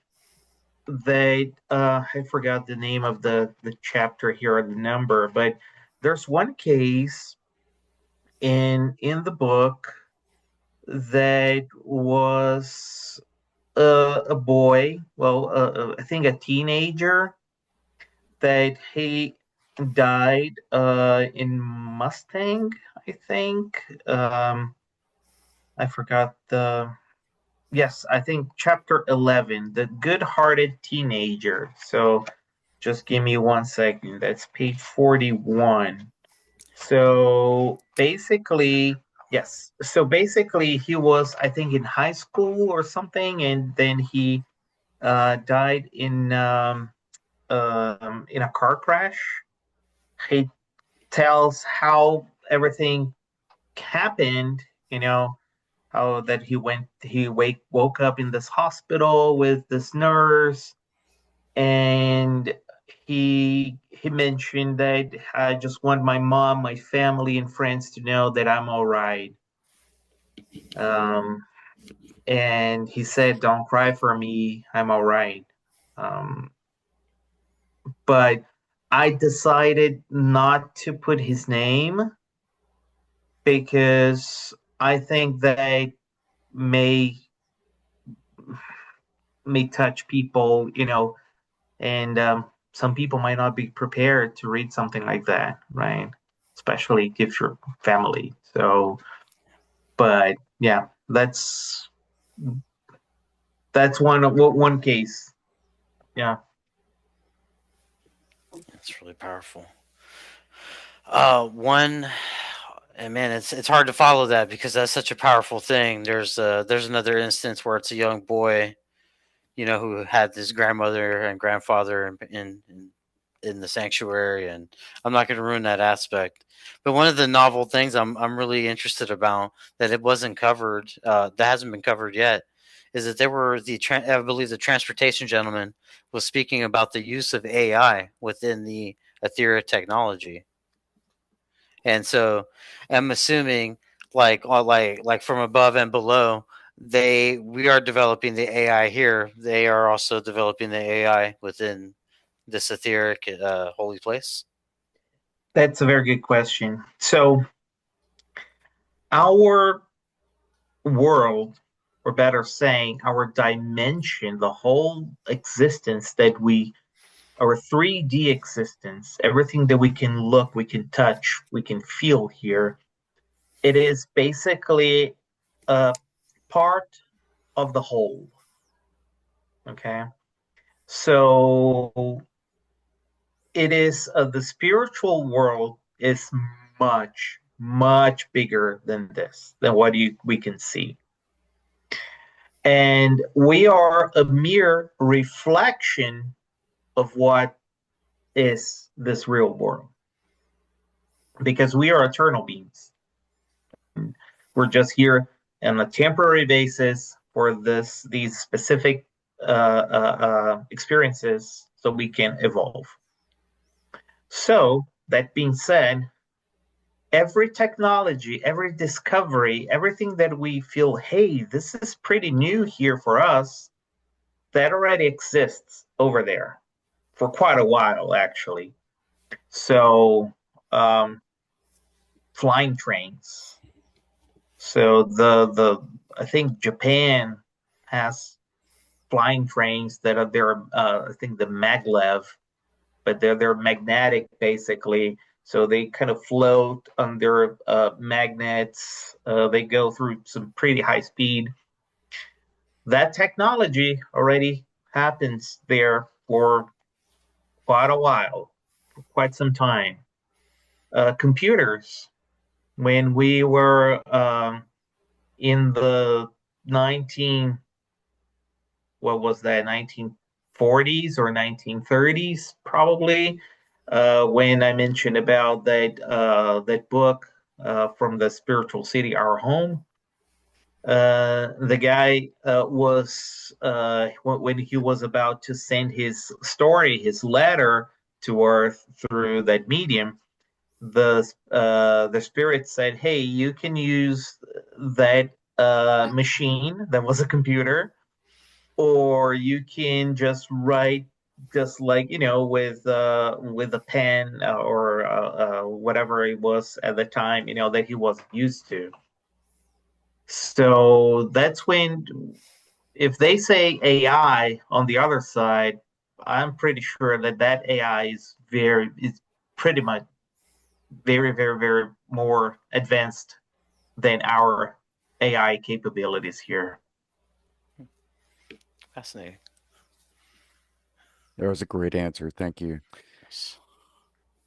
that I forgot the name of the chapter here or the number, but there's one case in the book that was a boy, well, I think a teenager, that he died in Mustang, I think. I forgot the. Yes, I think chapter 11, The Good-Hearted Teenager. So just give me 1 second. That's page 41. So basically, yes. So basically, he was, I think, in high school or something, and then he died in a car crash. He tells how everything happened, how that woke up in this hospital with this nurse, and he mentioned that I just want my mom, my family, and friends to know that I'm all right. Um, and he said, "Don't cry for me. I'm all right." Um, but I decided not to put his name because I think they may may touch people, and some people might not be prepared to read something like that, right? Especially if you're family. So, but yeah, that's one case. Yeah. That's really powerful. One, and man, it's hard to follow that because that's such a powerful thing. There's another instance where it's a young boy, who had his grandmother and grandfather in the sanctuary, and I'm not going to ruin that aspect. But one of the novel things I'm really interested about that it wasn't covered, that hasn't been covered yet, is that there were I believe the transportation gentleman was speaking about the use of AI within the Ethereum technology, and so I'm assuming like from above and below, we are developing the AI here. They are also developing the AI within this etheric holy place. That's a very good question. So our world or better saying, our dimension, the whole existence that our 3D existence, everything that we can look, we can touch, we can feel here, it is basically a part of the whole. Okay. So it is the spiritual world is much, much bigger than this, than what we can see. And we are a mere reflection of what is this real world because we are eternal beings. We're just here on a temporary basis for these specific experiences so we can evolve. So that being said, every technology, every discovery, everything that we feel, hey, this is pretty new here for us, that already exists over there for quite a while, actually. So, flying trains. So I think Japan has flying trains that are there. I think the maglev, but they're magnetic basically. So they kind of float under magnets. They go through some pretty high speed. That technology already happens there for quite a while, for quite some time. Computers, when we were in the 19, what was that, 1940s or 1930s, probably, when I mentioned about that book from the spiritual city, Our Home. The guy was when he was about to send his story, his letter to Earth through that medium. The spirit said, "Hey, you can use that machine that was a computer, or you can just write just like with a pen or whatever it was at the time that he was used to." So that's when, if they say AI on the other side, I'm pretty sure that AI is pretty much very, very, very more advanced than our AI capabilities here. Fascinating. That was a great answer. Thank you. Yes.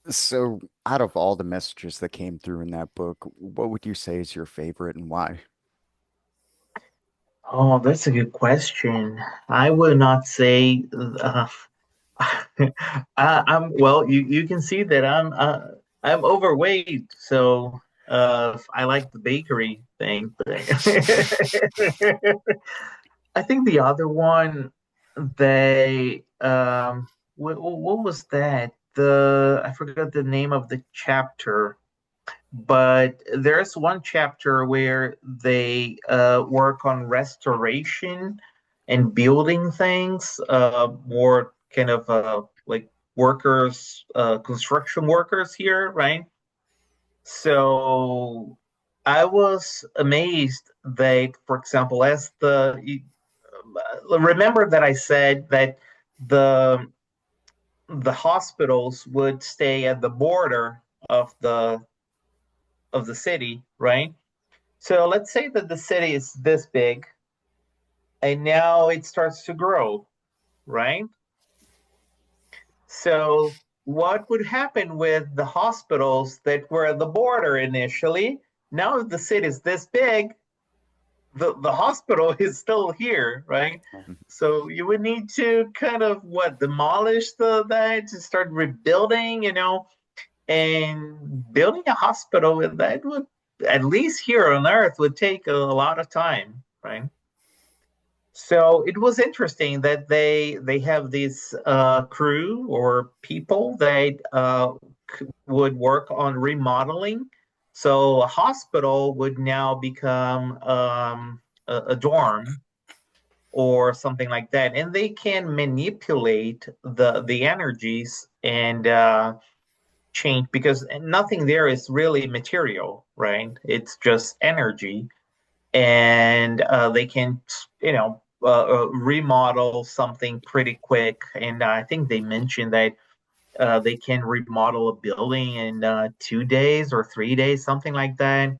So, out of all the messages that came through in that book, what would you say is your favorite and why? Oh, that's a good question. I would not say. I'm well. You can see that I'm overweight, so I like the bakery thing. I think the other one, they what was that? I forgot the name of the chapter, but there's one chapter where they work on restoration and building things, more kind of like workers, construction workers here, right? So I was amazed that, for example, remember that I said that the the hospitals would stay at the border of the city, right? So let's say that the city is this big and now it starts to grow, right? So what would happen with the hospitals that were at the border initially? Now the city is this big, the hospital is still here, right? So you would need to kind of demolish that to start rebuilding, and building a hospital that would, at least here on Earth, would take a lot of time, right? So it was interesting that they have this crew or people that would work on remodeling. So a hospital would now become a dorm or something like that, and they can manipulate the energies and change, because nothing there is really material, right? It's just energy, and they can, remodel something pretty quick. And I think they mentioned that they can remodel a building in 2 days or 3 days, something like that.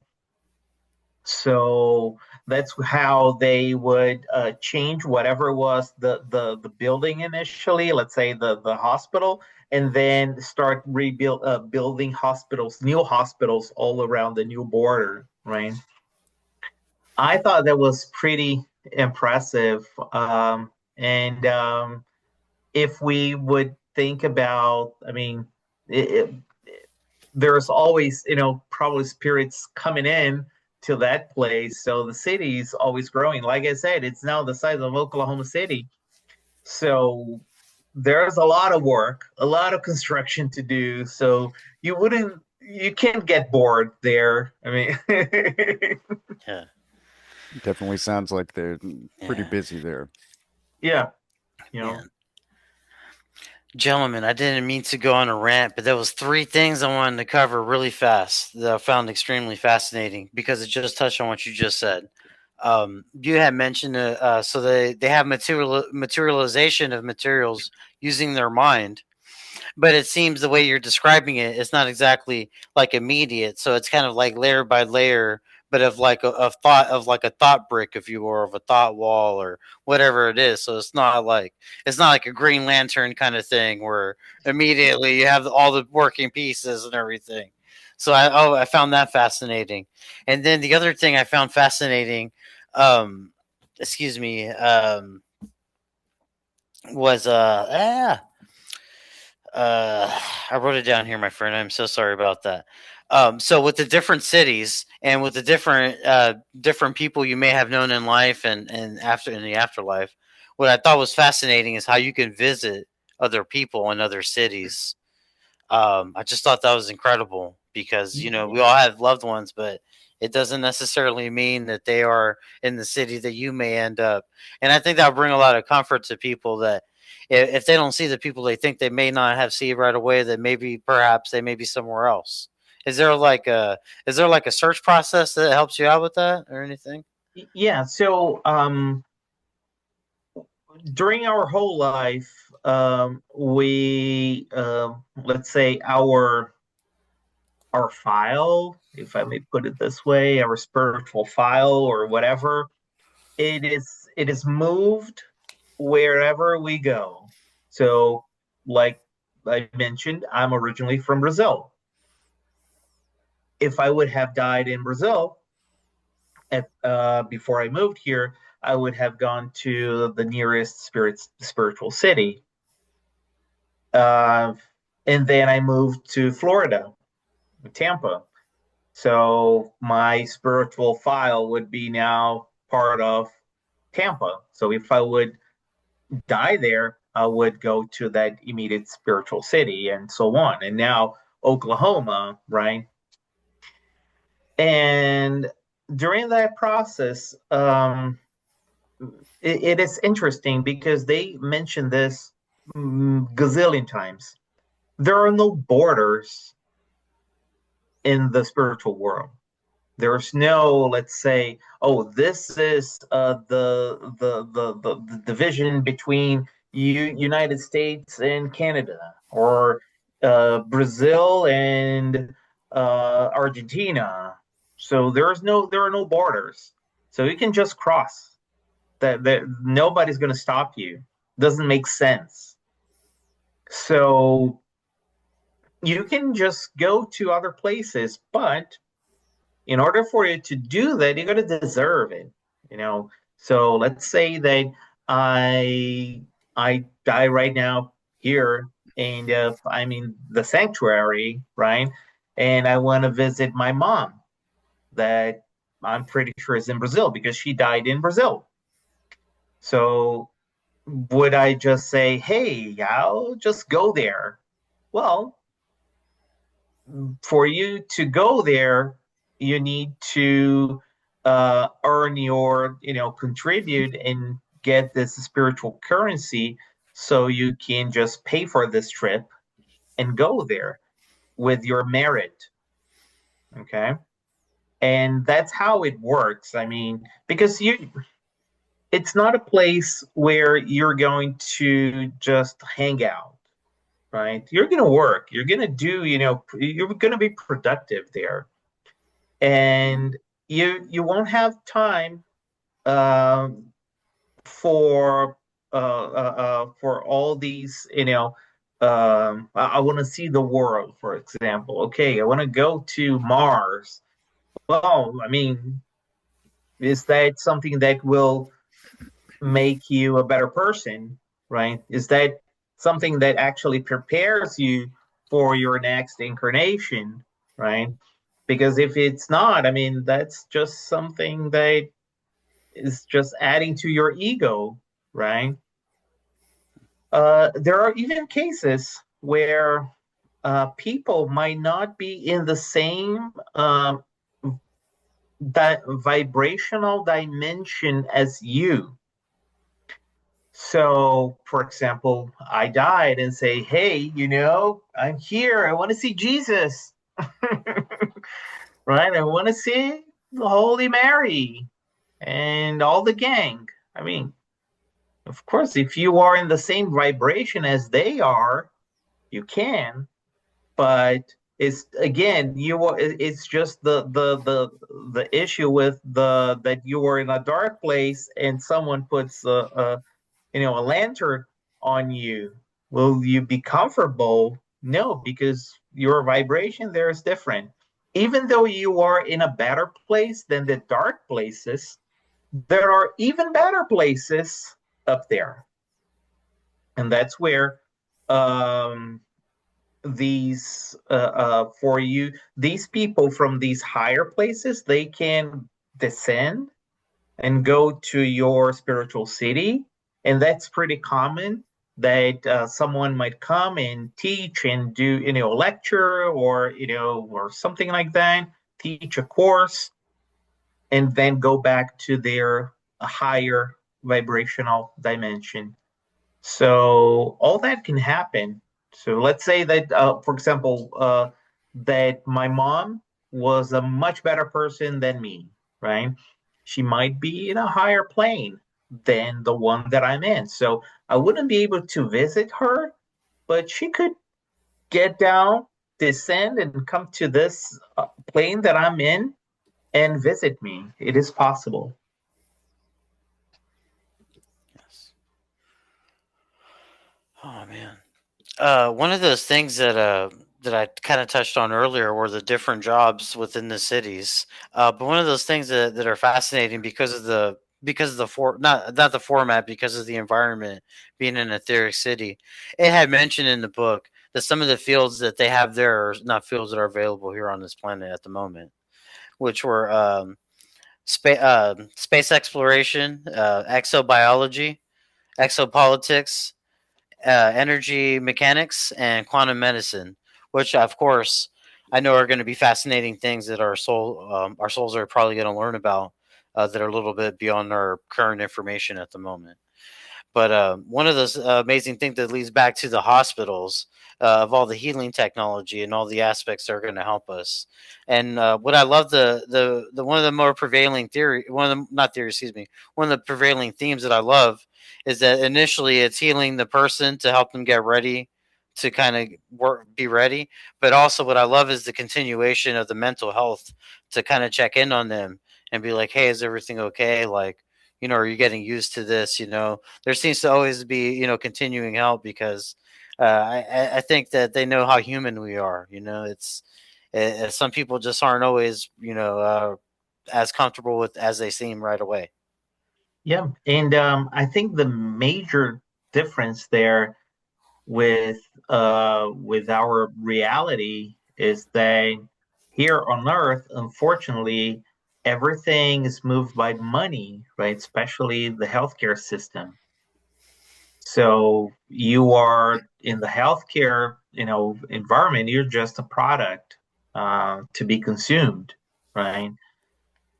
So that's how they would change whatever was the building initially, let's say the hospital, and then start building hospitals, new hospitals all around the new border, right? I thought that was pretty impressive. And if we would think about, I mean, it, there's always, probably spirits coming in to that place. So the city's always growing. Like I said, it's now the size of Oklahoma City. So there's a lot of work, a lot of construction to do. So you can't get bored there. I mean, Yeah. Definitely sounds like they're pretty Yeah. busy there. yeah, you know, Man. Gentlemen, I didn't mean to go on a rant, but there was three things I wanted to cover really fast that I found extremely fascinating because it just touched on what you just said. You had mentioned so they have materialization of materials using their mind, but it seems the way you're describing it, it's not exactly like immediate. So it's kind of like layer by layer, but of like a thought of like a thought brick, if you will, or of a thought wall or whatever it is. So it's not like a Green Lantern kind of thing where immediately you have all the working pieces and everything. So I found that fascinating. And then the other thing I found fascinating, um, excuse me, was I wrote it down here, my friend. I'm so sorry about that. So with the different cities and with the different people you may have known in life and after in the afterlife, what I thought was fascinating is how you can visit other people in other cities. I just thought that was incredible because we yeah. all have loved ones, but it doesn't necessarily mean that they are in the city that you may end up. And I think that'll bring a lot of comfort to people that if they don't see the people they think they may not have seen right away, that maybe perhaps they may be somewhere else. Is there like a search process that helps you out with that or anything? Yeah. So during our whole life, we let's say our file, if I may put it this way, our spiritual file or whatever, it is moved wherever we go. So, like I mentioned, I'm originally from Brazil. If I would have died in Brazil before I moved here, I would have gone to the nearest spiritual city, uh, and then I moved to Florida, Tampa. So my spiritual file would be now part of Tampa. So if I would die there, I would go to that immediate spiritual city and so on. And now Oklahoma, right? And during that process, it is interesting because they mentioned this gazillion times. There are no borders in the spiritual world. There's no, let's say, oh, this is the division between United States and Canada, or Brazil and Argentina. So there are no borders. So you can just cross. That nobody's going to stop you. Doesn't make sense. So you can just go to other places, but in order for you to do that, you got to deserve it. You know. So let's say that I I die right now here, and if I'm in the sanctuary, right, and I want to visit my mom, that I'm pretty sure is in Brazil because she died in Brazil. So would I just say, hey, I'll just go there? Well, for you to go there, you need to earn your, contribute and get this spiritual currency so you can just pay for this trip and go there with your merit. Okay. And that's how it works. I mean, because it's not a place where you're going to just hang out, right? You're going to work. You're going to do, you're going to be productive there, and you won't have time um, for for all these, I want to see the world, for example. Okay, I want to go to Mars. Well, I mean, is that something that will make you a better person, right? Is that something that actually prepares you for your next incarnation, right? Because if it's not, I mean, that's just something that is just adding to your ego, right? There are even cases where people might not be in the same that vibrational dimension as you. So, for example, I died and say, "Hey, I'm here. I want to see Jesus." Right? I want to see the Holy Mary and all the gang. I mean, of course, if you are in the same vibration as they are, you can, but it's again, it's just the issue with the that you are in a dark place and someone puts a lantern on you. Will you be comfortable? No, because your vibration there is different. Even though you are in a better place than the dark places, there are even better places up there. And that's where um, for you, these people from these higher places, they can descend and go to your spiritual city. And that's pretty common that someone might come and teach and do, a lecture or, or something like that, teach a course, and then go back to their higher vibrational dimension. So all that can happen. So let's say that, for example, that my mom was a much better person than me, right? She might be in a higher plane than the one that I'm in. So I wouldn't be able to visit her, but she could get down, descend, and come to this plane that I'm in and visit me. It is possible. Yes. Oh man. One of those things that I kind of touched on earlier were the different jobs within the cities. But one of those things that are fascinating because of the not the format, because of the environment being an etheric city. It had mentioned in the book that some of the fields that they have there are not fields that are available here on this planet at the moment, which were space exploration, exobiology, exopolitics, energy mechanics, and quantum medicine, which of course I know are going to be fascinating things that our souls are probably going to learn about that are a little bit beyond our current information at the moment. But one of those amazing things that leads back to the hospitals of all the healing technology and all the aspects that are going to help us. And what I love the one of the more prevailing theory, one of the not theory, excuse me, one of the prevailing themes that I love is that initially it's healing the person to help them get ready to kind of be ready. But also what I love is the continuation of the mental health to kind of check in on them and be like, hey, is everything okay? Like, are you getting used to this? There seems to always be continuing help because I think that they know how human we are. It's some people just aren't always as comfortable with as they seem right away. Yeah, and I think the major difference there with our reality is that here on Earth, unfortunately, everything is moved by money, right? Especially the healthcare system. So you are in the healthcare, environment. You're just a product to be consumed, right?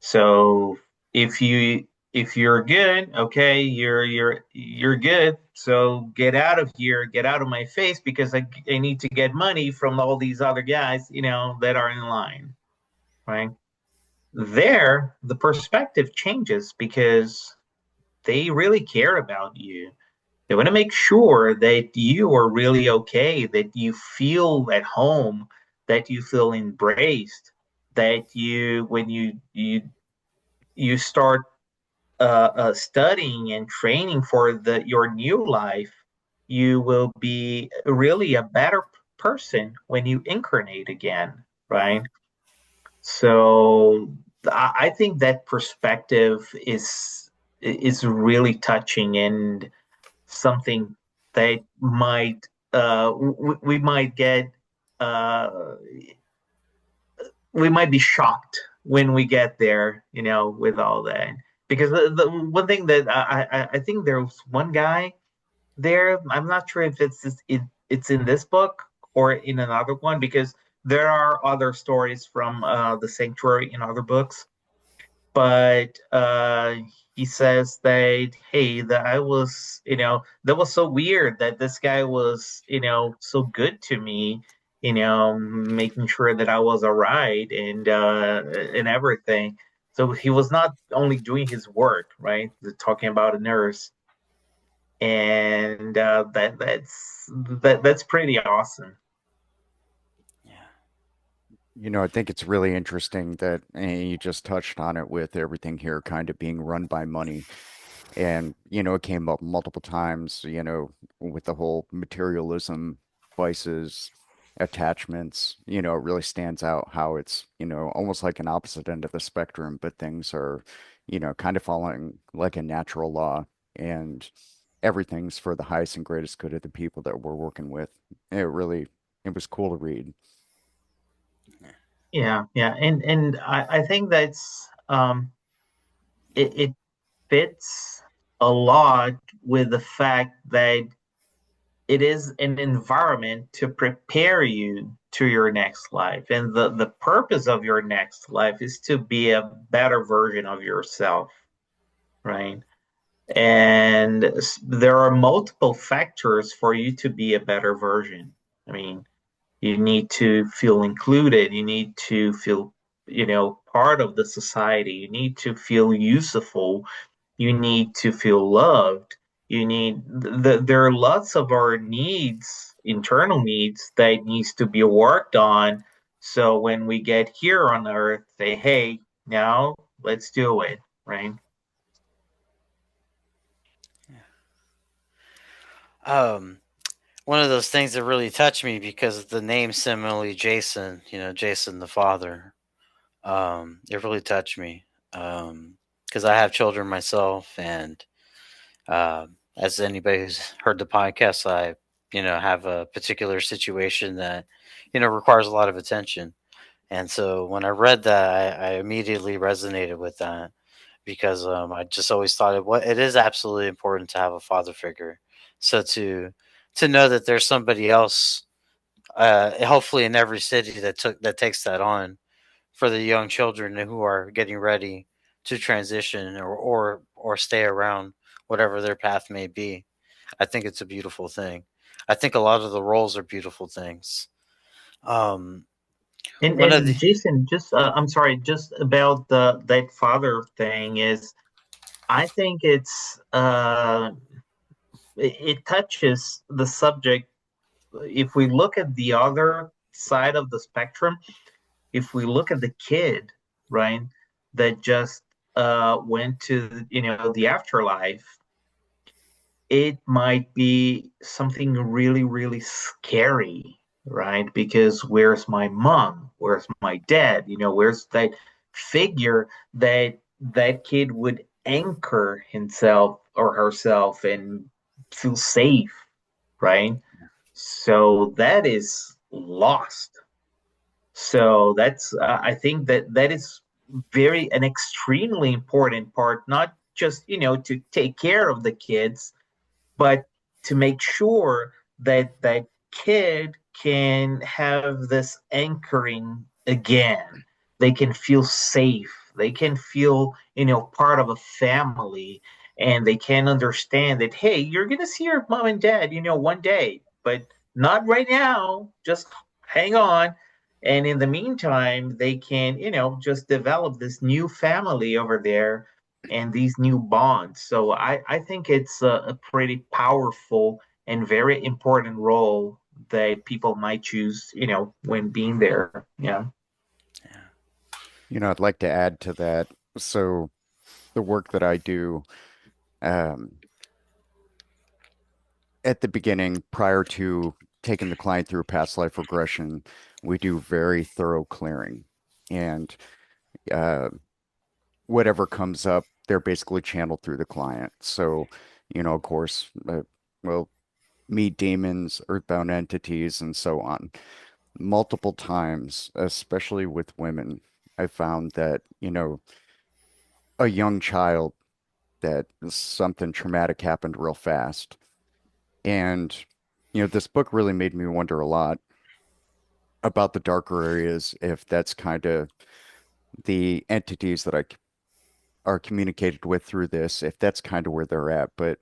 So if you're good, okay, you're good. So get out of here, get out of my face because I need to get money from all these other guys, that are in line, right? there the perspective changes because they really care about you. They want to make sure that you are really okay, that you feel at home, that you feel embraced, that when you start studying and training for your new life, you will be really a better person when you incarnate again, right? So I think that perspective is really touching and something that we might get uh, we might be shocked when we get there, with all that. Because the one thing that I think there's one guy there. I'm not sure if it's in this book or in another one, because there are other stories from the sanctuary in other books, but he says that, hey, that I was, that was so weird that this guy was, so good to me, making sure that I was all right and everything. So he was not only doing his work, right? Talking about a nurse, and that's pretty awesome. Yeah. I think it's really interesting that you just touched on it with everything here kind of being run by money. And, it came up multiple times, with the whole materialism, vices, attachments, it really stands out how it's, almost like an opposite end of the spectrum, but things are, kind of following like a natural law, and everything's for the highest and greatest good of the people that we're working with. It was cool to read. Yeah, yeah, and I think that's it fits a lot with the fact that it is an environment to prepare you to your next life. And the purpose of your next life is to be a better version of yourself, right? And there are multiple factors for you to be a better version. I mean, you need to feel included, you need to feel, part of the society, you need to feel useful, you need to feel loved, there are lots of our needs, internal needs, that needs to be worked on. So when we get here on earth, say, hey, now let's do it, right? Um, One of those things that really touched me because of the name similarly Jason, Jason the father. It really touched me. Because I have children myself, and as anybody who's heard the podcast, I have a particular situation that requires a lot of attention. And so when I read that, I immediately resonated with that because I just always thought it is absolutely important to have a father figure. So to know that there's somebody else, hopefully in every city that takes that on for the young children who are getting ready to transition or stay around whatever their path may be. I think it's a beautiful thing. I think a lot of the roles are beautiful things. Um, one of And the Jason, just I'm sorry, just about the that father thing is, I think it touches the subject. If we look at the other side of the spectrum, if we look at the kid, right, that just went to, the afterlife, it might be something really, really scary, right? Because where's my mom? Where's my dad? Where's that figure that that kid would anchor himself or herself and feel safe, right? So that is lost. So that's I think that is very an extremely important part, not just, to take care of the kids, but to make sure that that kid can have this anchoring again. They can feel safe. They can feel, part of a family, and they can understand that, hey, you're gonna see your mom and dad, one day, but not right now. Just hang on. And in the meantime, they can, just develop this new family over there and these new bonds. So I think it's a pretty powerful and very important role that people might choose, when being there. Yeah. Yeah. I'd like to add to that. So the work that I do, um, at the beginning, prior to taking the client through past life regression, we do very thorough clearing. And uh, whatever comes up, they're basically channeled through the client. So, of course, we'll meet demons, earthbound entities, and so on. Multiple times, especially with women, I found that, a young child that something traumatic happened real fast. And, this book really made me wonder a lot about the darker areas, if that's kind of the entities that are communicated with through this, if that's kind of where they're at. But,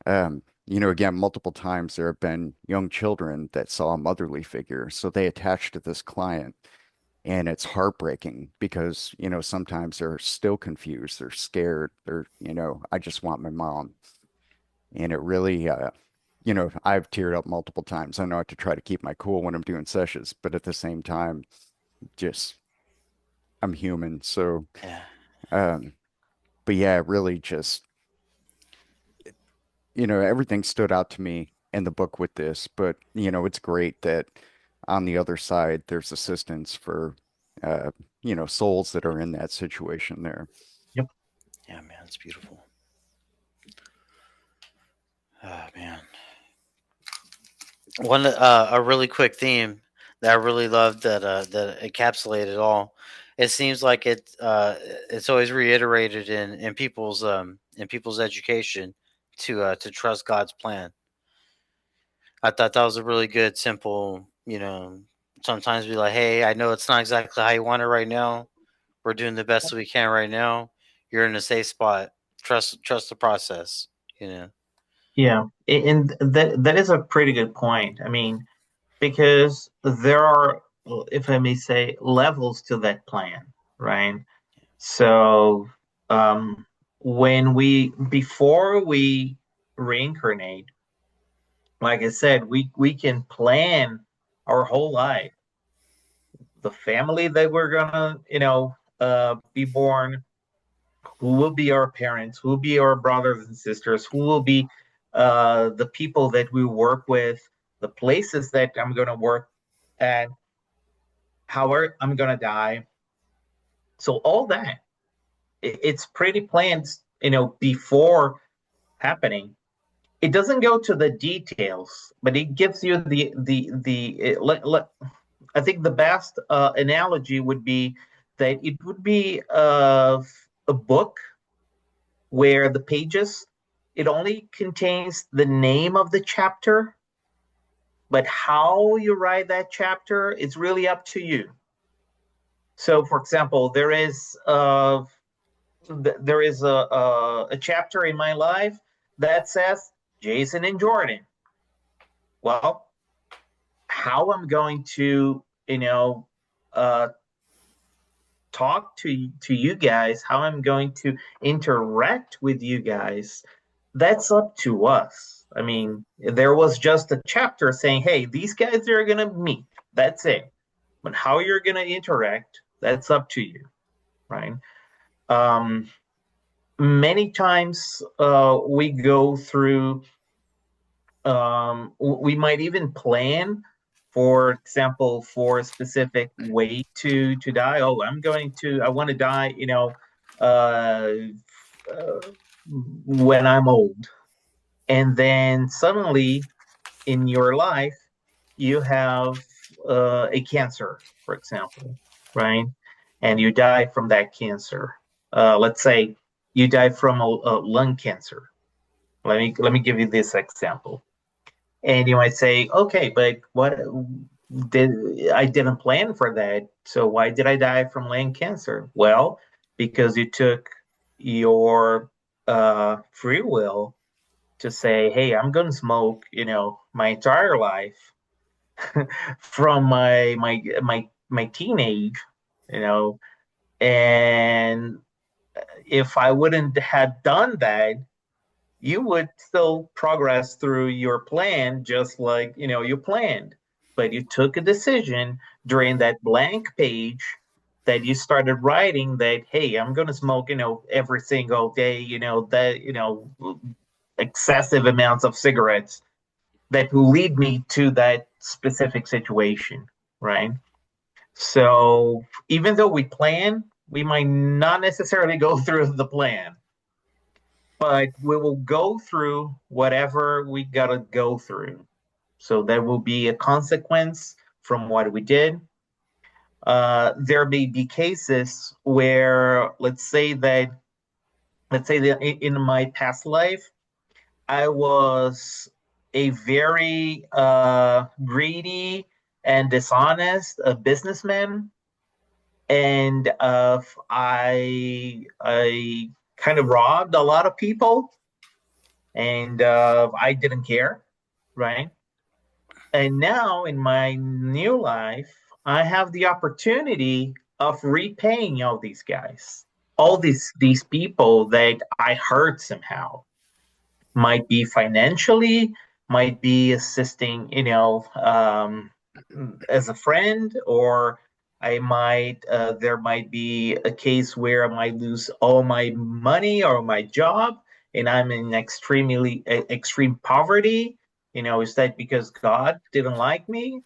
again, multiple times there have been young children that saw a motherly figure. So they attached to this client. And it's heartbreaking because, sometimes they're still confused. They're scared. I just want my mom. And it really, I've teared up multiple times. I know I have to try to keep my cool when I'm doing sessions, but at the same time, just I'm human. So, Yeah. um, but yeah, really just, everything stood out to me in the book with this. But, it's great that on the other side, there's assistance for, uh, souls that are in that situation there. Yep. Yeah, man, it's beautiful. Oh man, one a really quick theme that I really loved that encapsulated it all. It seems like it's always reiterated in people's education to trust God's plan. I thought that was a really good, simple, sometimes be like, hey, I know it's not exactly how you want it right now. We're doing the best that we can right now. You're in a safe spot. Trust the process. You know. Yeah. And that is a pretty good point. I mean, because there are, if I may say, levels to that plan, right? So, before we reincarnate, like I said, we can plan our whole life, the family that we're gonna, be born, who will be our parents, who will be our brothers and sisters, who will be the people that we work with, the places that I'm gonna work at, how I'm gonna die. So all that, it's pretty planned, before happening. It doesn't go to the details, but it gives you I think the best analogy would be that it would be a book where the pages, it only contains the name of the chapter, but how you write that chapter is really up to you. So, for example, there is a chapter in my life that says Jason and Jordan. Well, how I'm going to, uh, talk to you guys, how I'm going to interact with you guys, that's up to us. I mean, there was just a chapter saying, hey, these guys are going to meet. That's it. But how you're going to interact, that's up to you, right? Um, Many times we go through, we might even plan, for example, for a specific way to die. Oh, I want to die, uh, uh, when I'm old. And then suddenly in your life, you have a cancer, for example, right? And you die from that cancer. Let's say you die from a lung cancer. Let me give you this example. And you might say, okay, but what did I didn't plan for that? So why did I die from lung cancer? Well, because you took your free will to say, hey, I'm going to smoke, my entire life from my my teenage, you know, and if I wouldn't have done that, you would still progress through your plan just like you planned. But you took a decision during that blank page that you started writing that, hey, I'm going to smoke every single day, that excessive amounts of cigarettes that will lead me to that specific situation, right? So even though we plan, we might not necessarily go through the plan, but we will go through whatever we got to go through. So there will be a consequence from what we did. There may be cases where, let's say that in my past life, I was a very greedy and dishonest businessman, and I kind of robbed a lot of people, and I didn't care, right? And now in my new life, I have the opportunity of repaying all these guys, all these people that I hurt somehow. Might be financially, might be assisting, as a friend, or there might be a case where I might lose all my money or my job, and I'm in extreme poverty. Is that because God didn't like me?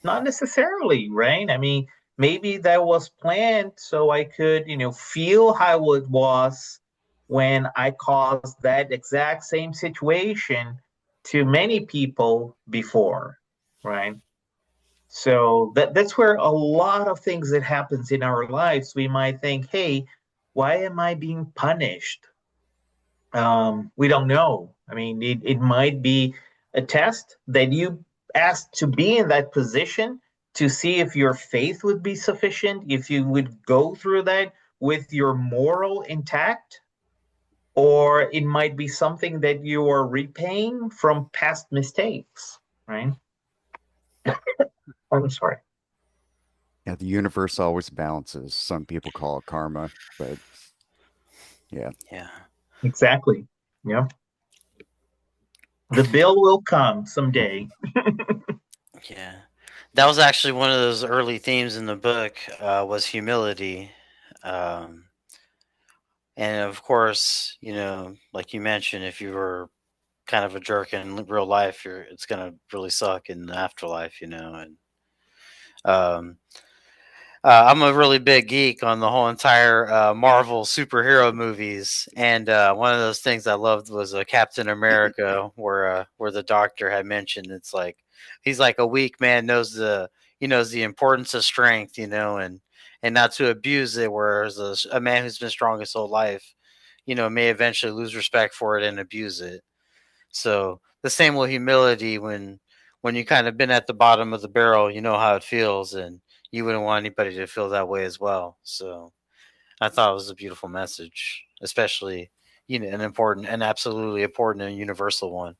Not necessarily, right? I mean, maybe that was planned so I could, feel how it was when I caused that exact same situation to many people before, right? So that's where a lot of things that happens in our lives, we might think, hey, why am I being punished? We don't know. I mean, it might be a test that you asked to be in that position to see if your faith would be sufficient, if you would go through that with your moral intact, or it might be something that you are repaying from past mistakes, right? I'm sorry. Yeah, the universe always balances. Some people call it karma, but yeah. Yeah. Exactly. Yeah. The bill will come someday. Yeah. That was actually one of those early themes in the book, was humility. Um, and of course, like you mentioned, if you were kind of a jerk in real life, it's gonna really suck in the afterlife, and um, I'm a really big geek on the whole entire Marvel superhero movies, and one of those things I loved was Captain America, where the Doctor had mentioned it's like he's like a weak man knows the importance of strength, and not to abuse it, whereas a man who's been strong his whole life, may eventually lose respect for it and abuse it. So the same with humility when you kind of been at the bottom of the barrel, you know how it feels, and you wouldn't want anybody to feel that way as well. So I thought it was a beautiful message, especially an important and absolutely important and universal one.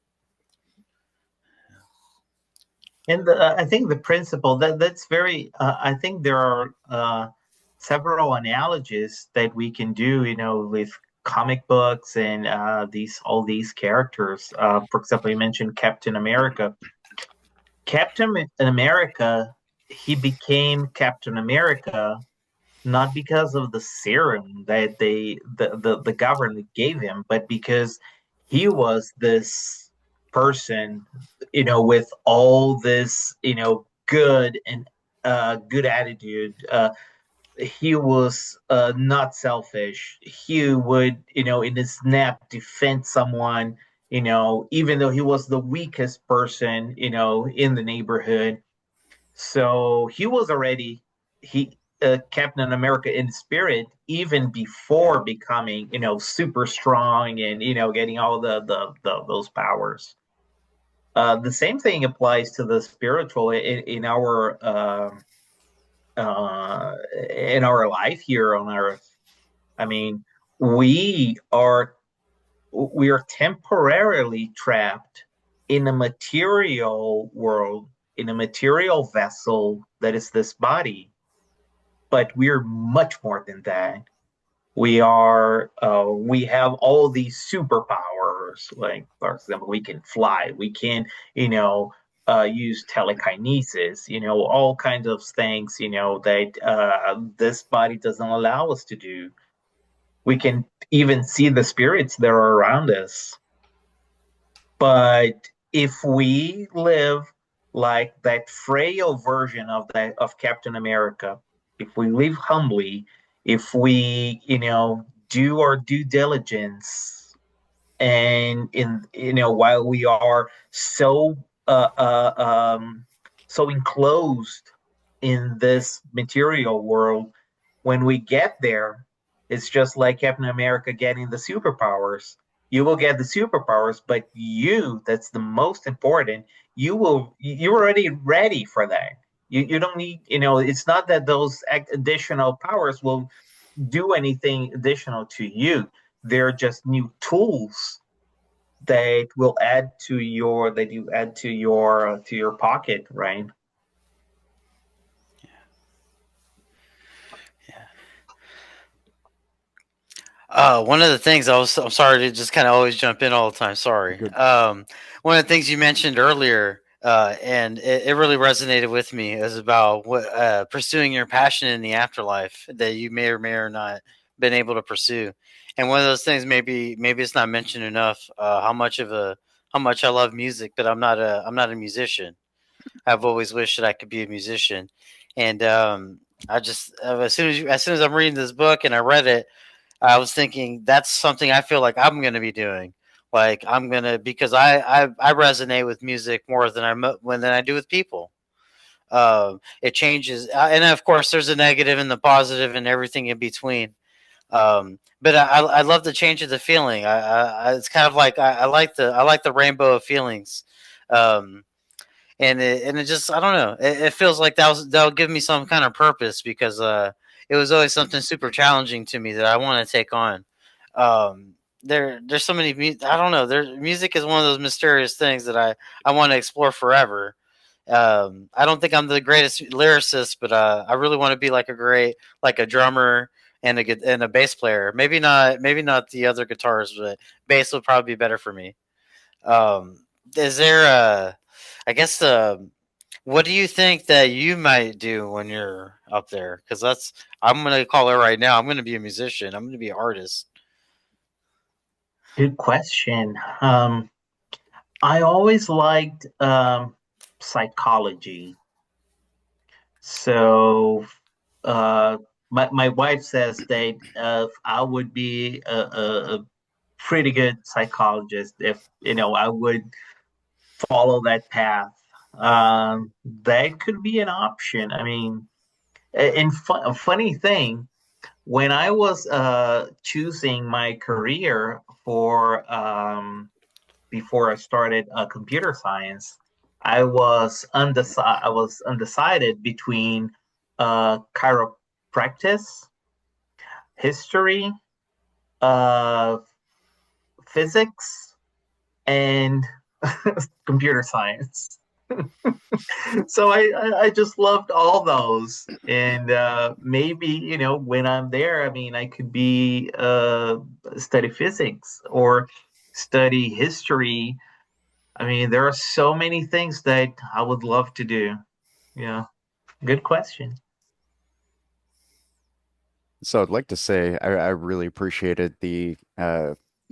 And I think the principle that's very. I think there are several analogies that we can do, with comic books and these all these characters. For example, you mentioned Captain America. Captain America, he became Captain America not because of the serum that the government gave him, but because he was this person, with all this, good and good attitude. He was not selfish. He would, in his snap, defend someone, even though he was the weakest person, in the neighborhood. So he was already he Captain America in spirit even before becoming super strong and getting all those powers. The same thing applies to the spiritual in our life here on Earth. I mean, we are we are temporarily trapped in a material world, in a material vessel that is this body. but we're much more than that. We have all these superpowers. Like, for example, we can fly, we can, you know, use telekinesis, all kinds of things, that this body doesn't allow us to do. We can even see the spirits that are around us. But if we live like that frail version of Captain America, if we live humbly, if we, do our due diligence, and while we are so enclosed in this material world, when we get there, it's just like Captain America getting the superpowers. You will get the superpowers, but that's the most important. You're already ready for that. You don't need, it's not that those additional powers will do anything additional to you. They're just new tools that you add to your pocket, right? Yeah. One of the things I'm sorry to just kind of always jump in all the time. Sorry. Good. One of the things you mentioned earlier, and it really resonated with me, is about pursuing your passion in the afterlife that you may or may or not been able to pursue. And one of those things, maybe it's not mentioned enough, how much I love music, but I'm not a musician. I've always wished that I could be a musician, and I just as soon as I'm reading this book and I read it, I was thinking that's something I feel like I'm going to be doing. Like I'm gonna because I resonate with music more than than I do with people. It changes, and of course, there's a negative and the positive and everything in between. But I love the change of the feeling. It's kind of like I like the rainbow of feelings. Um, and it just I don't know. It feels like that'll give me some kind of purpose because it was always something super challenging to me that I want to take on. There's so many I don't know. Music is one of those mysterious things that I want to explore forever. I don't think I'm the greatest lyricist, but I really want to be like a drummer and a bass player. Maybe not the other guitars, but bass would probably be better for me. Is there a I guess what do you think that you might do when you're up there? Because I'm gonna call it right now. I'm gonna be a musician. I'm gonna be an artist. Good question. I always liked psychology. So, uh, my wife says that I would be a pretty good psychologist if I would follow that path. That could be an option. I mean, a funny thing, when I was choosing my career before I started computer science, I was undecided between chiropractic, history, uh, physics, and computer science. So I just loved all those, and maybe when I'm there, I mean, I could be study physics or study history. I mean, there are so many things that I would love to do. Yeah, good question. So I'd like to say I really appreciated the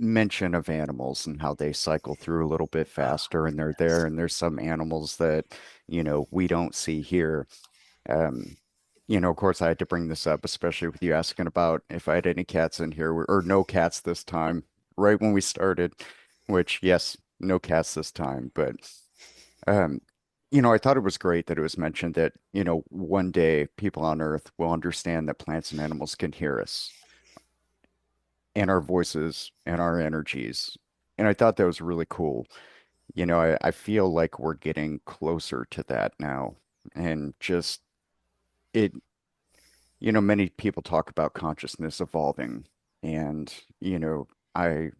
mention of animals and how they cycle through a little bit faster and they're there. Yes. And there's some animals that, we don't see here. Um, of course, I had to bring this up, especially with you asking about if I had any cats in here or no cats this time, right when we started, which, yes, no cats this time. But, um, I thought it was great that it was mentioned that, one day people on Earth will understand that plants and animals can hear us and our voices and our energies. And I thought that was really cool. I feel like we're getting closer to that now. And just it many people talk about consciousness evolving, and, I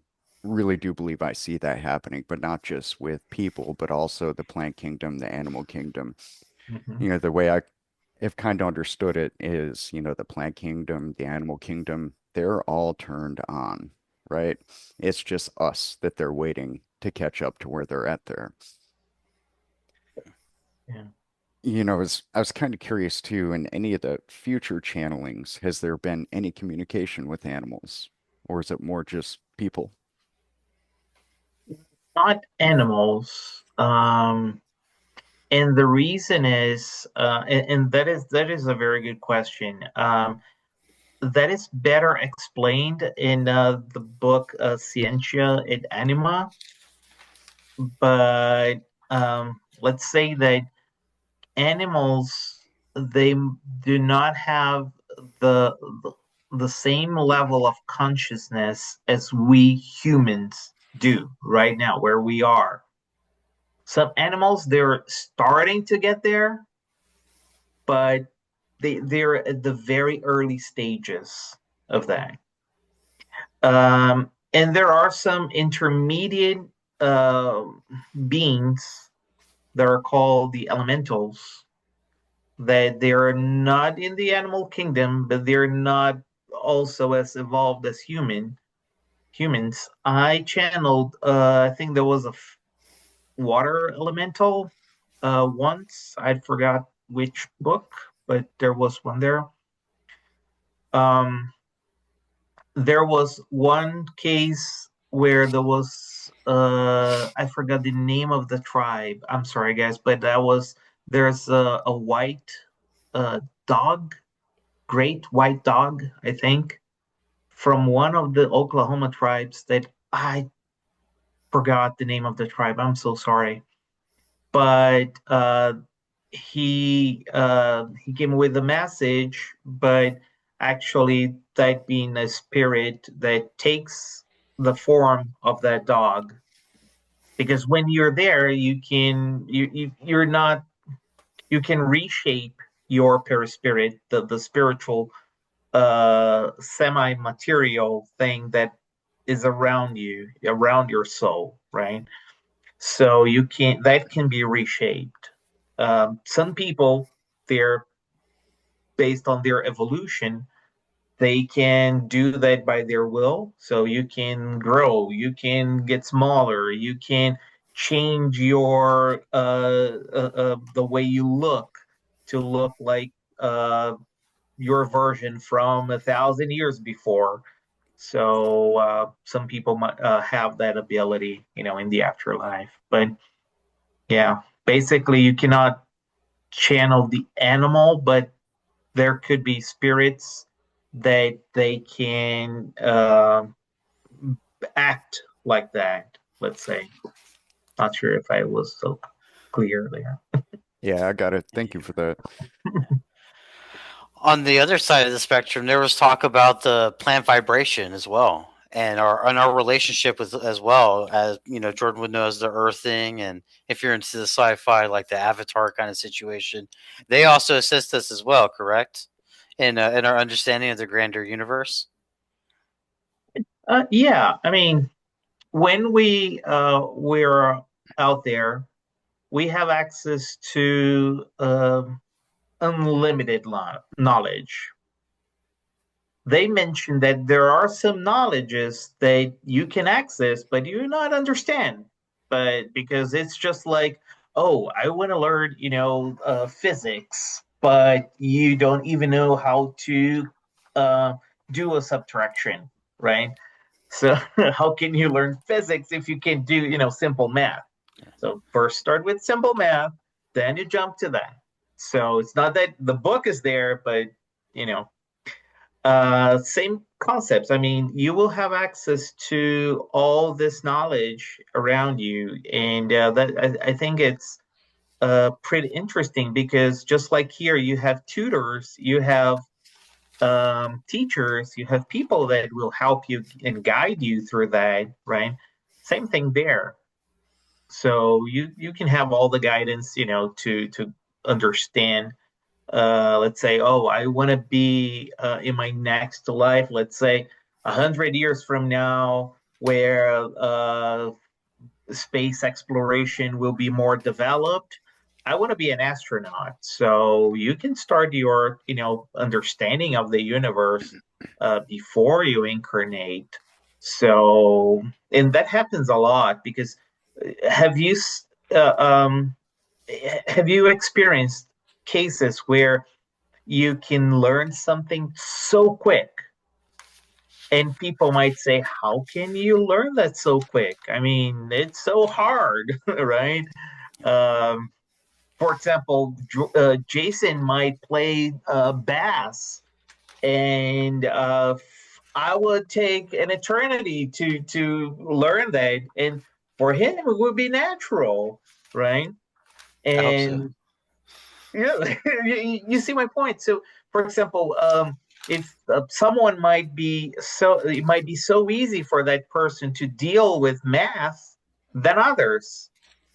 really do believe I see that happening, but not just with people, but also the plant kingdom, the animal kingdom. Mhm. The way I have kind of understood it is, the plant kingdom, the animal kingdom, they're all turned on, right? It's just us that they're waiting to catch up to where they're at there. Yeah. I was kind of curious too, in any of the future channelings, has there been any communication with animals, or is it more just people? Not animals. And the reason is, and that is a very good question. That is better explained in the book Scientia et Anima, but let's say that animals, they do not have the the same level of consciousness as we humans do right now, where we are. Some animals, they're starting to get there, but they're at the very early stages of that. And there are some intermediate uh, beings that are called the elementals, that they're not in the animal kingdom, but they're not also as evolved as humans. I channeled, I think there was a water elemental once. I forgot which book, but there was one there. Um, there was one case where there was I forgot the name of the tribe. I'm sorry, guys, but there's a white dog, great white dog, I think, from one of the Oklahoma tribes that I forgot the name of the tribe. I'm so sorry, but he came with a message, but actually that being a spirit that takes the form of that dog. Because when you're there, you're not, you can reshape your perispirit, the spiritual semi-material thing that is around you, around your soul, right? So you can, that can be reshaped. Some people, they're based on their evolution, they can do that by their will. So you can grow, you can get smaller, you can change your the way you look to look like your version from 1,000 years before. So some people might have that ability, in the afterlife. But yeah, basically, you cannot channel the animal, but there could be spirits that they can act like that, let's say. Not sure if I was so clear there. Yeah, I got it. Thank you for that. On the other side of the spectrum, there was talk about the plant vibration as well, and our relationship with, as well as, Jordan would know, as the earthing, and if you're into the sci-fi, like the Avatar kind of situation, they also assist us as well, correct? In our understanding of the grander universe. Yeah, I mean, when we're out there, we have access to unlimited knowledge. They mentioned that there are some knowledges that you can access, but you not understand. But because it's just like, oh, I want to learn, physics, but you don't even know how to uh, do a subtraction, right? So how can you learn physics if you can do, simple math? So first start with simple math, then you jump to that. So it's not that the book is there, but you know, same concepts. I mean, you will have access to all this knowledge around you, and that I think it's pretty interesting because just like here, you have tutors, you have teachers, you have people that will help you and guide you through that, right? Same thing there. So you can have all the guidance, to understand. Let's say, oh, I want to be in my next life, let's say 100 years from now, where space exploration will be more developed. I want to be an astronaut. So you can start your, understanding of the universe before you incarnate. So, and that happens a lot because have you uh, um, have you experienced cases where you can learn something so quick, and people might say, "How can you learn that so quick? I mean, it's so hard, right?" Um, for example, Jason might play bass, and I would take an eternity to learn that, and for him it would be natural, right? I hope so. And yeah, you see my point. So, for example, if someone it might be so easy for that person to deal with math than others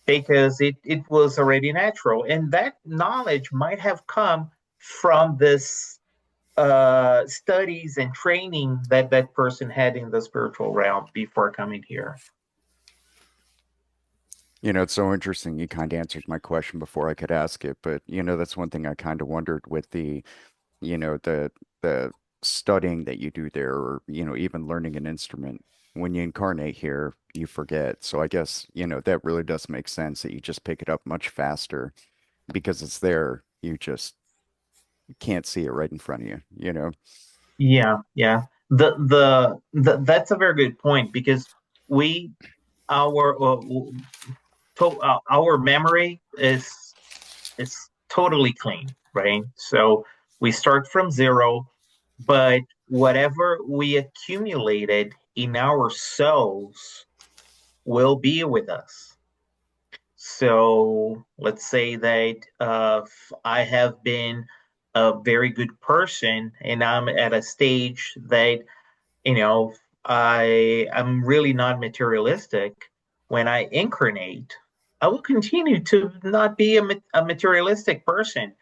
because it was already natural. And that knowledge might have come from this studies and training that that person had in the spiritual realm before coming here. It's so interesting. You kind of answered my question before I could ask it, but that's one thing I kind of wondered with the studying that you do there, or even learning an instrument. When you incarnate here, you forget. So I guess, that really does make sense that you just pick it up much faster because it's there. You just can't see it right in front of you. Yeah, yeah. That's a very good point because we our our memory is totally clean, right? So we start from zero, but whatever we accumulated in our souls will be with us. So let's say that I have been a very good person and I'm at a stage that, you know, I'm really not materialistic. When I incarnate, I will continue to not be a materialistic person.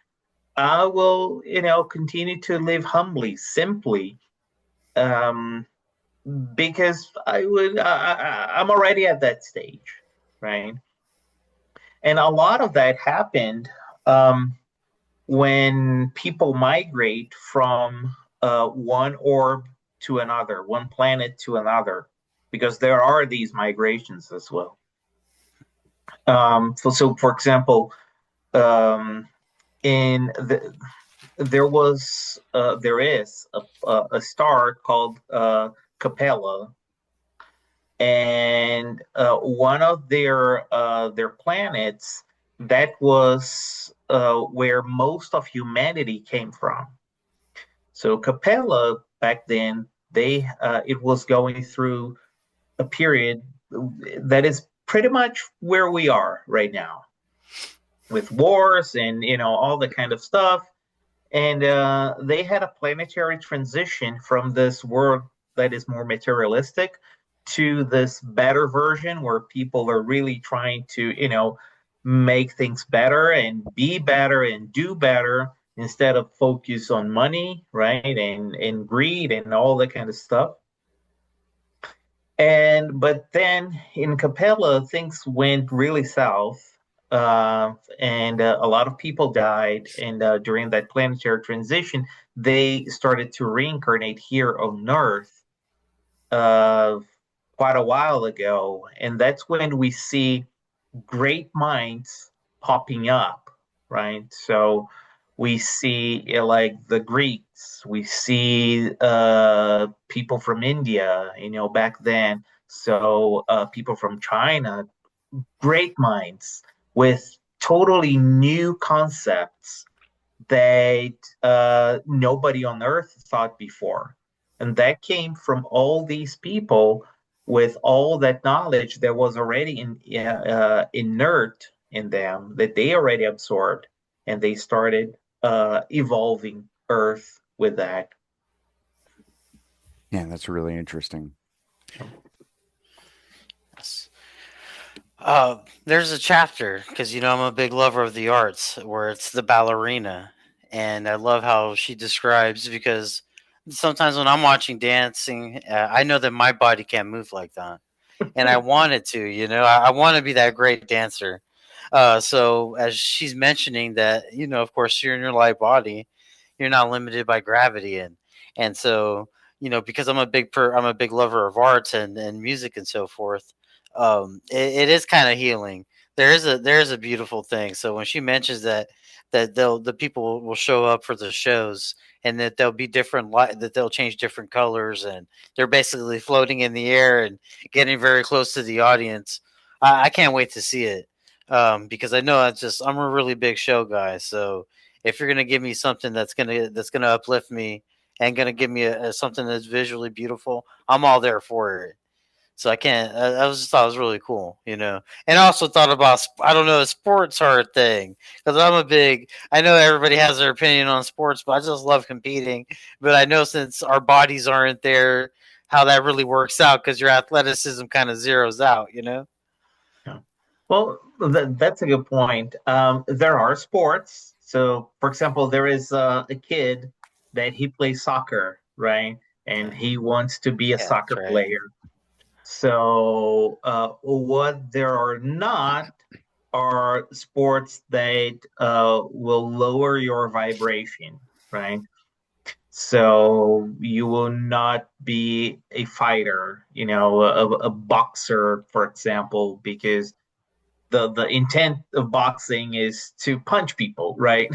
I will, continue to live humbly, simply, um, because I'm already at that stage, right? And a lot of that happened um, when people migrate from one orb to another, one planet to another, because there are these migrations as well. So for example, um, in there is a star called Capella, and one of their planets that was where most of humanity came from. So Capella back then, they it was going through a period that is pretty much where we are right now, with wars and all the kind of stuff. And they had a planetary transition from this world that is more materialistic to this better version where people are really trying to, make things better and be better and do better instead of focus on money, right? And greed and all that kind of stuff. And but then in Capella, things went really south, and a lot of people died. And during that planetary transition, they started to reincarnate here on Earth uh, quite a while ago, and that's when we see great minds popping up, right? So we see like the Greeks, we see people from India, back then. So people from China, great minds with totally new concepts that nobody on earth thought before. And that came from all these people with all that knowledge that was already inert in them, that they already absorbed, and they started evolving Earth with that. Yeah, that's really interesting. Yes. There's a chapter because I'm a big lover of the arts where it's the ballerina, and I love how she describes because sometimes when I'm watching dancing, I know that my body can't move like that, and I want it to. I want to be that great dancer, So as she's mentioning that, of course, you're in your light body, you're not limited by gravity, and so because I'm a big lover of arts and music and so forth. It is kind of healing. There is a beautiful thing. So when she mentions that the people will show up for the shows and that there'll be different light, that they'll change different colors, and they're basically floating in the air and getting very close to the audience. I can't wait to see it, because I know I'm a really big show guy. So if you're gonna give me something that's gonna uplift me and gonna give me something that's visually beautiful, I'm all there for it. So I can't. I was just thought it was really cool. And I also thought about I don't know, sports are a thing because I'm a big. I know everybody has their opinion on sports, but I just love competing. But I know since our bodies aren't there, how that really works out because your athleticism kind of zeroes out. Yeah. Well, that's a good point. There are sports. So, for example, there is a kid that he plays soccer, right? And Okay. he wants to be a Yeah, that's soccer right. player. So, what there are not are sports that will lower your vibration, right? So you will not be a fighter, a boxer, for example, because the intent of boxing is to punch people, right?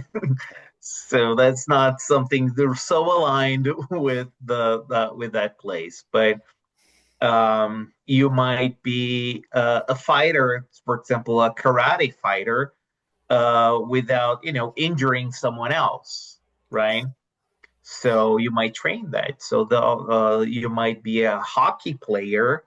So that's not something they're so aligned with with that place. But you might be a fighter, for example, a karate fighter, without injuring someone else, right? So you might train that. So you might be a hockey player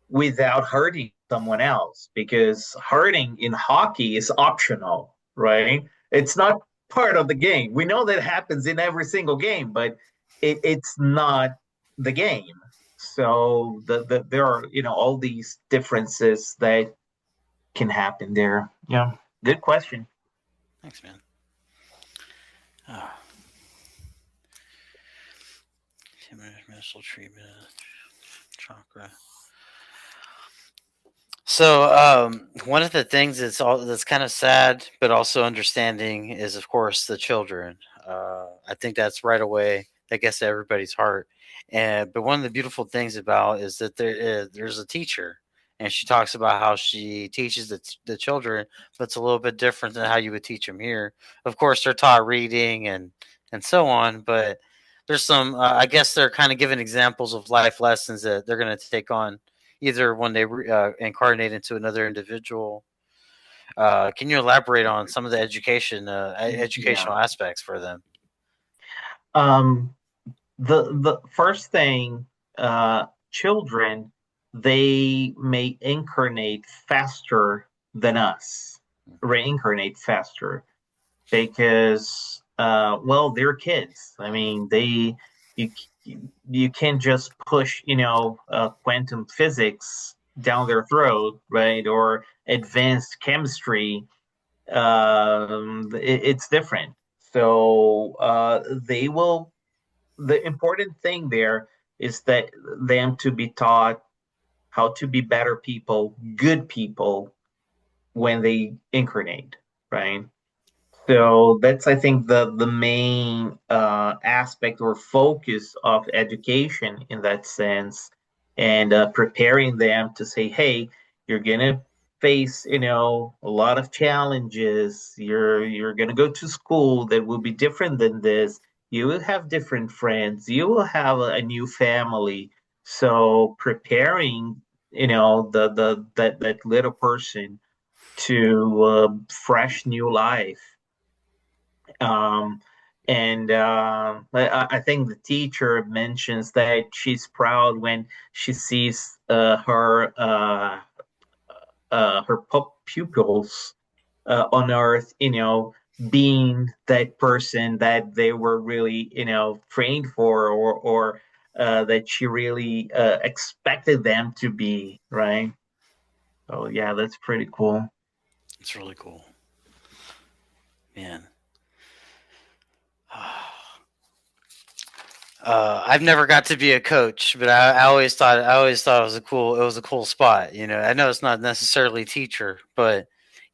without hurting someone else, because hurting in hockey is optional, right? It's not part of the game. We know that happens in every single game, but it's not the game. So there are all these differences that can happen there. Yeah, good question. Thanks, man. Oh, missile treatment, chakra. So, one of the things that's kind of sad, but also understanding, is of course the children. I think that's right away that gets to everybody's heart. And but one of the beautiful things about is that there's a teacher, and she talks about how she teaches the children, but it's a little bit different than how you would teach them here. Of course, they're taught reading and so on, but there's some. I guess they're kind of giving examples of life lessons that they're going to take on either when they incarnate into another individual. Can you elaborate on some of the Yeah. educational aspects for them? Um, the first thing, children, they may incarnate faster than us, reincarnate faster, because well, they're kids. I mean, you you can't just push quantum physics down their throat, right? Or advanced chemistry. It's different. So they will the important thing there is that them to be taught how to be better people, good people, when they incarnate, right? So that's, I think, the main aspect or focus of education in that sense, and preparing them to say, hey, you're gonna face a lot of challenges. You're gonna go to school that will be different than this. You will have different friends. You will have a new family. So preparing that little person to fresh new life. um, and I think the teacher mentions that she's proud when she sees her pupils on Earth, being that person that they were really, trained for, or that she really expected them to be, right? So yeah, that's pretty cool. It's really cool, man. I've never got to be a coach, but I always thought it was a cool spot. I know it's not necessarily teacher, but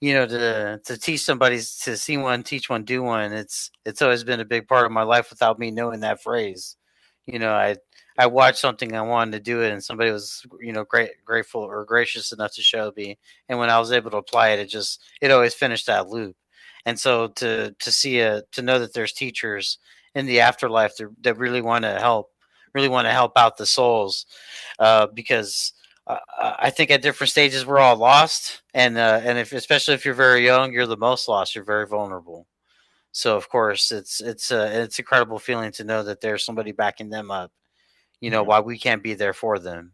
to teach somebody, to see one, teach one, do one. It's always been a big part of my life without me knowing that phrase. I watched something, I wanted to do it, and somebody was grateful or gracious enough to show me, and when I was able to apply it, it always finished that loop. And so to know that there's teachers in the afterlife that really want to help out the souls, because I think at different stages we're all lost, and if especially if you're very young, you're the most lost. You're very vulnerable. So of course, it's an incredible feeling to know that there's somebody backing them up. Yeah. While we can't be there for them.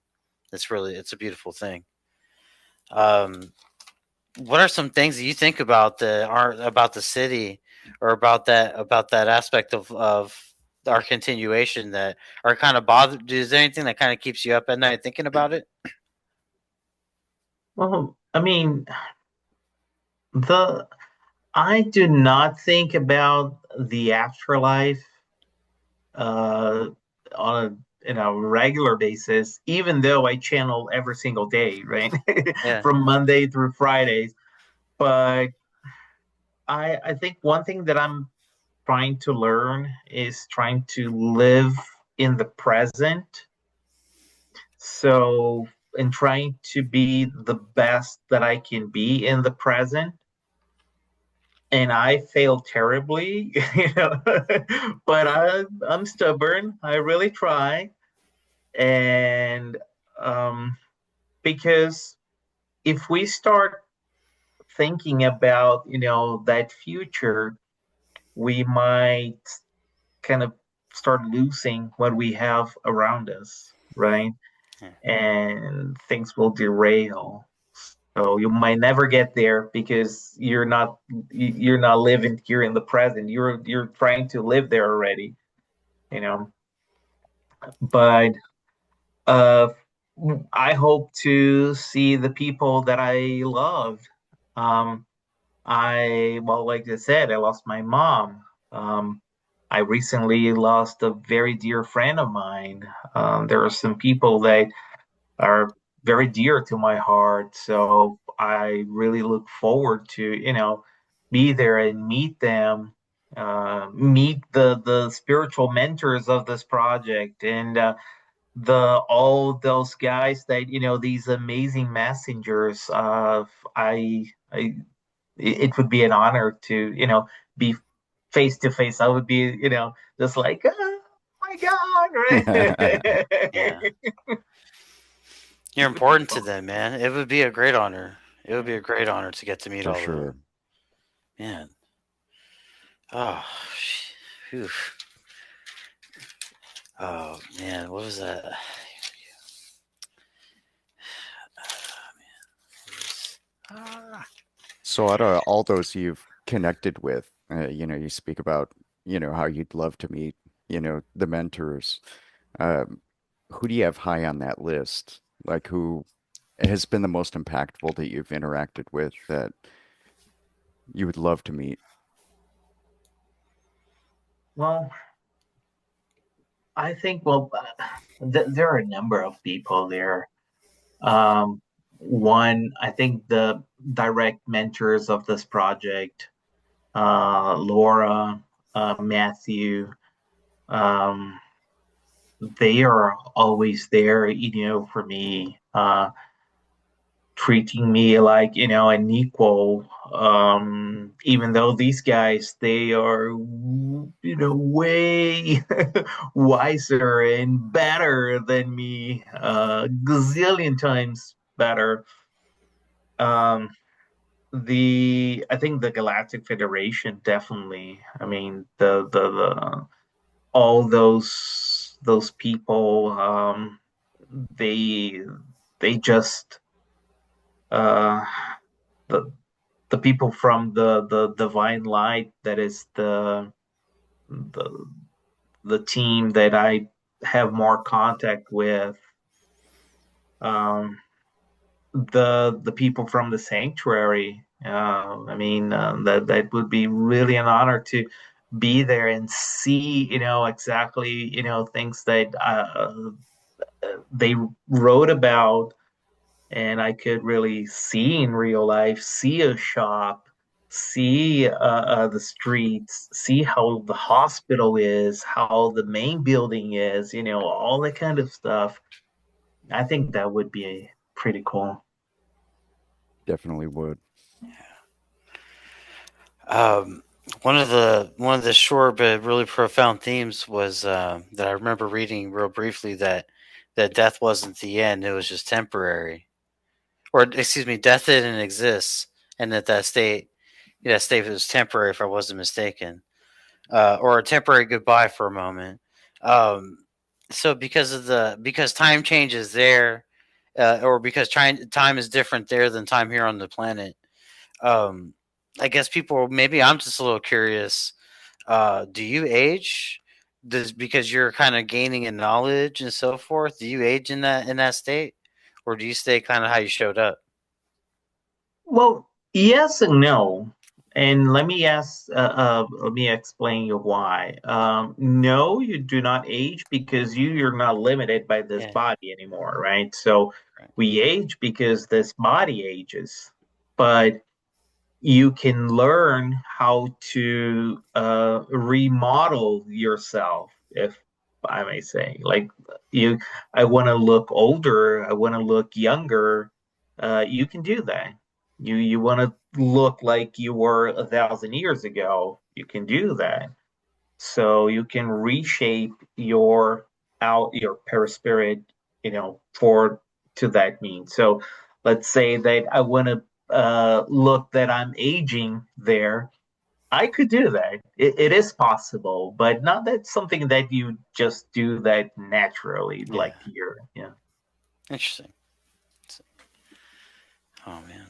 It's a beautiful thing. Um, what are some things that you think about about the city, or about that aspect of our continuation that are kind of bothered? Is there anything that kind of keeps you up at night thinking about it? Well, I mean, the I do not think about the afterlife uh, on a regular basis, even though I channel every single day, right, Yeah. from Monday through Fridays. But I think one thing that I'm trying to learn is trying to live in the present. So, and trying to be the best that I can be in the present. And I failed terribly, but I'm stubborn. I really try. And um, because if we start thinking about, that future, we might kind of start losing what we have around us, right? Yeah. And things will derail. So you might never get there because you're not living here in the present. You're trying to live there already, you know. But uh, I hope to see the people that I love. Um, well, like I said, I lost my mom. I recently lost a very dear friend of mine. There are some people that are very dear to my heart. So I really look forward to, be there and meet them, meet the spiritual mentors of this project, and the all those guys that, these amazing messengers. I it would be an honor to, be face to face. I would be, just like, oh my God, Yeah. right? You're important to them, man. It would be a great honor. It would be a great honor to get to meet For all of them. sure. Man. Oh, phew. Oh man, what was that? Ah. So out of all those you've connected with, you speak about, how you'd love to meet, the mentors. Um, who do you have high on that list? Like who has been the most impactful that you've interacted with that you would love to meet? Well, I think, there are a number of people there. One, I think the direct mentors of this project, Laura, Matthew, um, they are always there, for me, treating me like, an equal. Even though these guys, they are, way wiser and better than me, gazillion times better. Um, I think the Galactic Federation definitely. I mean, the all those people, they they just uh the the people from the divine light, that is the the team that I have more contact with. Um, the people from the sanctuary. I mean, that would be really an honor to be there and see, exactly, things that they wrote about, and I could really see in real life, see a shop, see the streets, see how the hospital is, how the main building is, all that kind of stuff. I think that would be pretty cool. Definitely would. Um, one of the short but really profound themes was that I remember reading real briefly that death wasn't the end; it was just temporary, or excuse me, death didn't exist, and that state was temporary, if I wasn't mistaken, or a temporary goodbye for a moment. Um, so because time changes there, or because time is different there than time here on the planet. Um, I guess people maybe I'm just a little curious. Do you age? Because you're kind of gaining in knowledge and so forth. Do you age in that state, or do you stay kind of how you showed up? Well, yes and no. And let me explain you why. No, you do not age because you're not limited by this Yeah. body anymore, right? So Right. we age because this body ages, but you can learn how to remodel yourself, if I may say. Like you, I want to look older, I want to look younger. You can do that. You want to look like you were 1,000 years ago. You can do that. So you can reshape your perispirit, for to that mean. So let's say that I want to look that I'm aging there. I could do that. It is possible, but not that something that you just do that naturally, Yeah. like you're, Interesting. Oh man.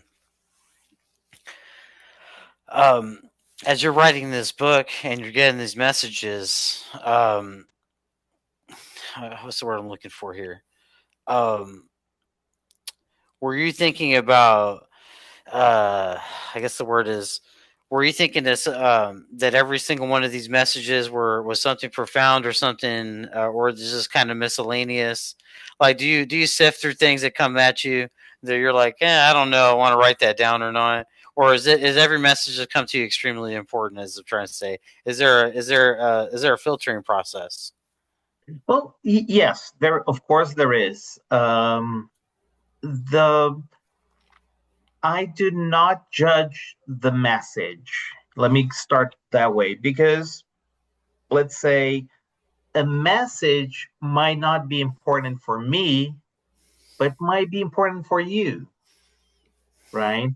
Um, as you're writing this book and you're getting these messages, what's the word I'm looking for here? Um, were you thinking about? I guess the word is. Were you thinking this that every single one of these messages was something profound or something, or is this kind of miscellaneous? Like, do you sift through things that come at you that you're like, I don't know, I want to write that down or not? Or is every message that come to you extremely important? As I'm trying to say, is there a filtering process? well, yes, there, of course, there is. The I do not judge the message. Let me start that way because let's say a message might not be important for me, but might be important for you, right?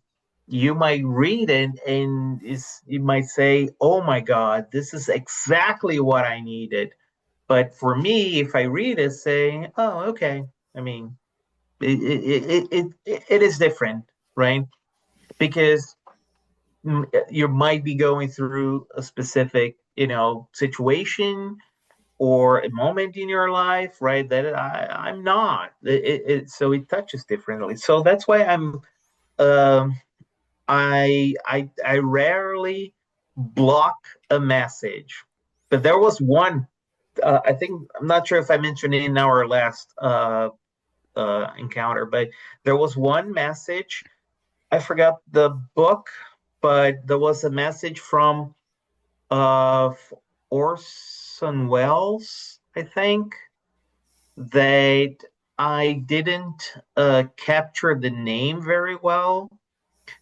You might read it and you might say, "Oh my God, this is exactly what I needed." But for me, if I read it, say, "Oh, okay." I mean, it is different, right? Because you might be going through a specific, situation or a moment in your life, right? That I'm not. So it touches differently. So that's why um, I rarely block a message. But there was one. I think I'm not sure if I mentioned it in our last encounter, but there was one message. I forgot the book, but there was a message from uh, Orson Welles, I think, that I didn't capture the name very well.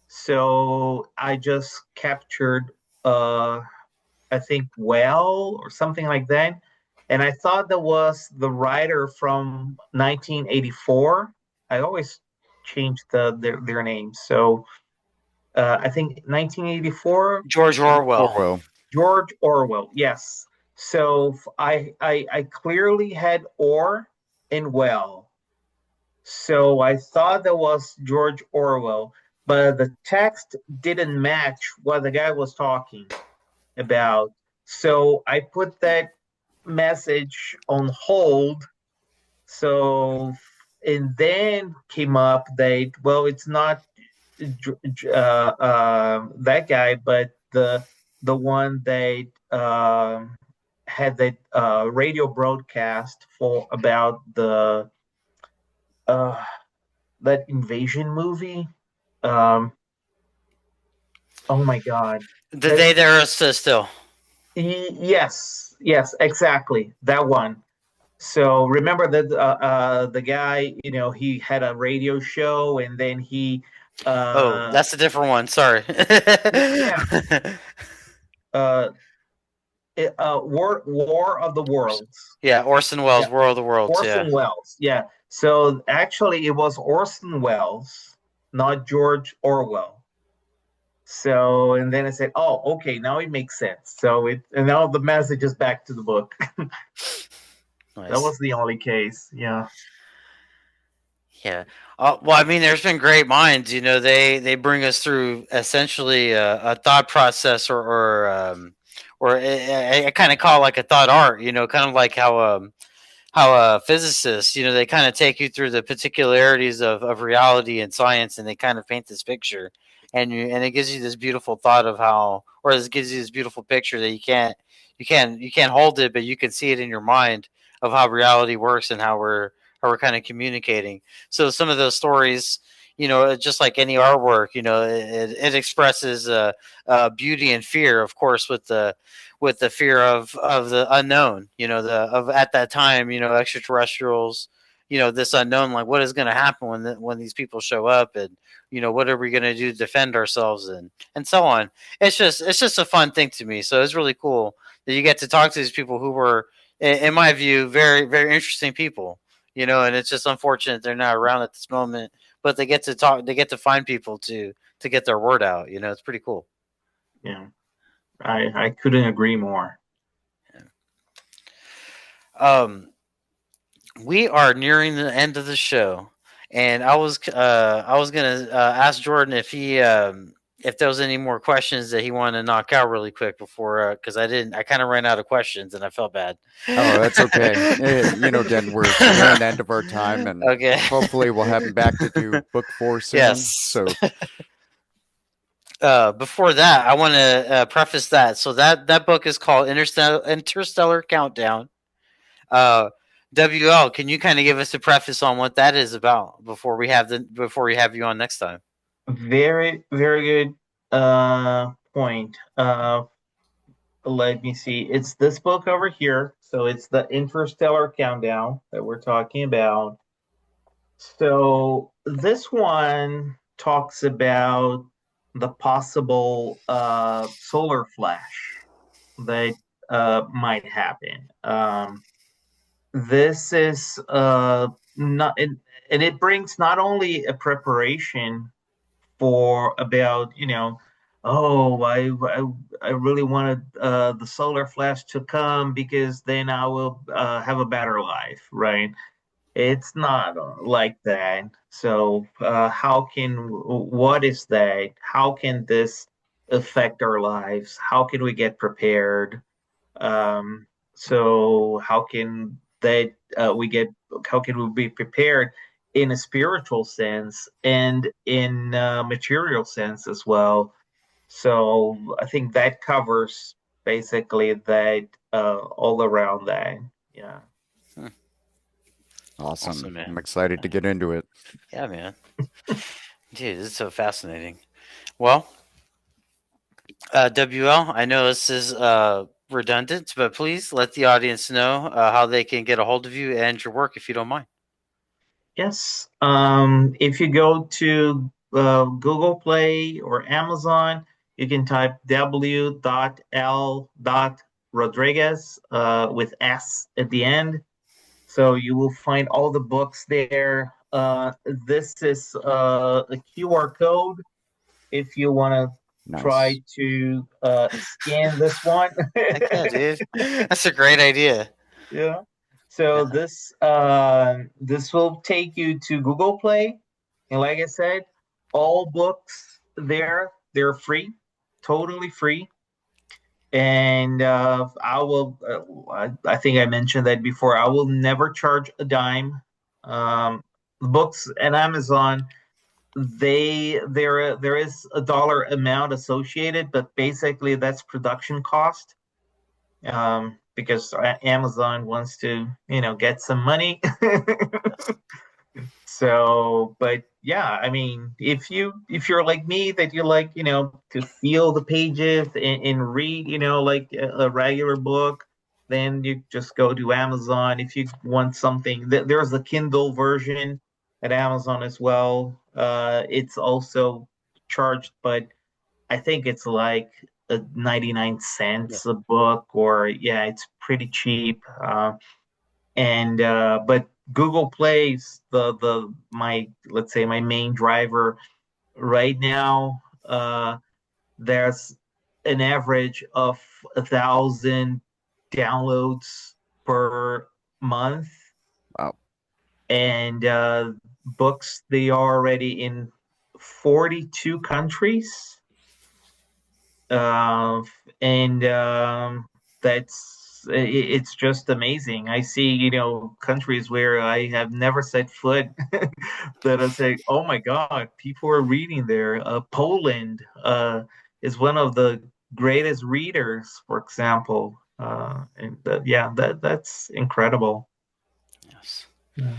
So I just captured, I think, well, or something like that. And I thought that was the writer from 1984. I always change their names. So I think 1984, George Orwell. Orwell. George Orwell. Yes. So I clearly had or and well. So I thought that was George Orwell, but the text didn't match what the guy was talking about. So I put that message on hold. So, and then came up that, well, it's not that guy, but the one that had that radio broadcast for about uh, that invasion movie. Um, oh my God, The that day there is still. yes, yes, exactly that one. So remember that the guy, he had a radio show, and then he, Oh, uh, that's a different one. Sorry. yeah, uh, War of the Worlds. Yeah, Orson Yeah, Welles, War of the Worlds. Orson Yeah. Welles. Yeah. So actually, it was Orson Welles, not George Orwell. So, and then I said, "Oh, okay, now it makes sense." And now the message is back to the book. That Nice. was the only case. Yeah. Yeah. Well, I mean, there's been great minds. They bring us through essentially a thought process, or I kind of call it like a thought art. Kind of like how physicists, they kind of take you through the particularities of reality and science, and they kind of paint this picture, and it gives you this beautiful thought of how, or it gives you this beautiful picture that you can't hold it, but you can see it in your mind of how reality works and how we're kind of communicating. So some of those stories, just like any artwork, it expresses beauty and fear, of course, with the fear of the unknown, the of at that time, extraterrestrials, this unknown, like what is going to happen when these people show up, and what are we going to do to defend ourselves, and so on. It's just a fun thing to me. So it's really cool that you get to talk to these people who were, in my view, very very interesting people. And it's just unfortunate they're not around at this moment, but they get to talk, they get to find people to get their word out. It's pretty cool. Yeah. I couldn't agree more. um we are nearing the end of the show, and I was gonna ask Jordan if there was any more questions that he wanted to knock out really quick before, because I kind of ran out of questions and I felt bad. Oh, that's okay. Again, we're nearing the end of our time, and Okay. hopefully we'll have him back to do book four soon. Yes. So, Before that, I want to preface that. So that book is called Interstellar Countdown. Uh, WL, can you kind of give us a preface on what that is about before we have you on next time? Very, very good point. Let me see. It's this book over here. So it's the Interstellar Countdown that we're talking about. So this one talks about the possible solar flash that might happen. This is not, and it brings not only a preparation for about, oh, I really wanted the solar flash to come because then I will have a better life, right? It's not like that. So what is that? How can this affect our lives? How can we get prepared? um, so how can we be prepared in a spiritual sense and in a material sense as well? So I think that covers basically that all around that. Yeah. Hmm. Awesome, awesome. I'm man. excited to get into it. Yeah, man. Dude, this is so fascinating. Well, WL, I know this is redundant, but please let the audience know how they can get a hold of you and your work if you don't mind. Yes. If you go to Google Play or Amazon, you can type w.l.rodriguez with S at the end. So you will find all the books there. This is a QR code if you want to Nice. try to scan this one. Heck yeah, dude. That's a great idea. Yeah. So Yeah. this will take you to Google Play, and like I said, all books there, they're free, totally free. And I think I mentioned that before. I will never charge a dime. Books and Amazon, there is a dollar amount associated, but basically that's production cost, because Amazon wants to, get some money. So, but yeah, I mean, if you're like me, that you like, to feel the pages and read, like a regular book, then you just go to Amazon. If you want something, there's a Kindle version at Amazon as well. It's also charged, but I think it's like 99 Yeah. cents a book, or yeah, it's pretty cheap. And but Google Play's the my let's say my main driver right now. There's an average of 1,000 downloads per month, Wow. and books, they are already in 42 countries. uh, and it's just amazing. I see, countries where I have never set foot that I say, "Oh my God, people are reading there." Poland is one of the greatest readers, for example, and yeah, that's incredible. Yes. Yeah.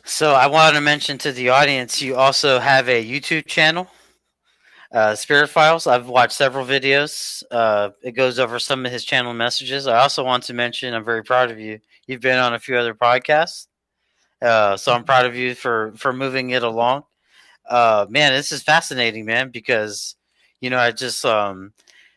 So I wanted to mention to the audience, you also have a YouTube channel, Spirit Files. I've watched several videos. It goes over some of his channel messages. I also want to mention, I'm very proud of you. You've been on a few other podcasts, so I'm proud of you for moving it along. Man, this is fascinating, man, because I just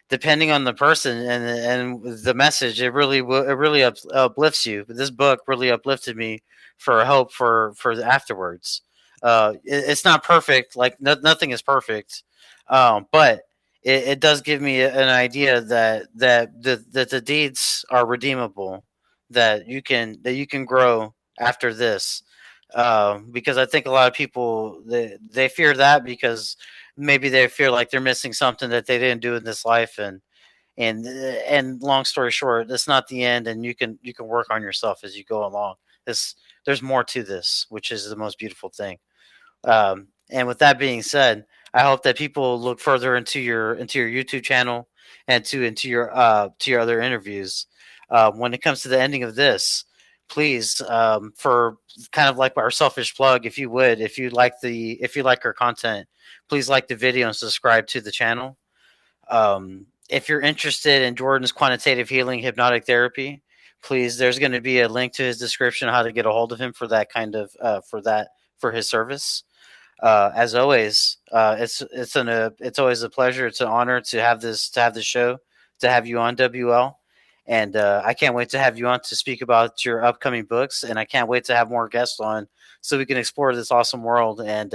depending on the person and the message, it really uplifts you. This book really uplifted me for hope for the afterwards. It's not perfect, like nothing is perfect, but it does give me an idea that the deeds are redeemable, that you can grow after this. Because I think a lot of people they fear that because maybe they feel like they're missing something that they didn't do in this life, and long story short, that's not the end, and you can work on yourself as you go along. This There's more to this, which is the most beautiful thing. And with that being said, I hope that people look further into your YouTube channel and to your other interviews. When it comes to the ending of this, please, for kind of like our selfish plug, if you would, if you like our content, please like the video and subscribe to the channel. If you're interested in Jordan's quantitative healing hypnotic therapy, please, there's going to be a link to his description how to get a hold of him for that kind of for his service. As always, it's always a pleasure. It's an honor to have this show, to have you on WL, and I can't wait to have you on to speak about your upcoming books, and I can't wait to have more guests on so we can explore this awesome world and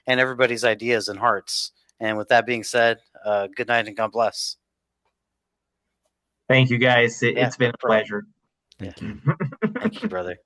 everybody's ideas and hearts. And with that being said, good night and God bless. Thank you, guys. Yeah, It's been no a problem. pleasure. Yeah, Thank you. thank you, brother.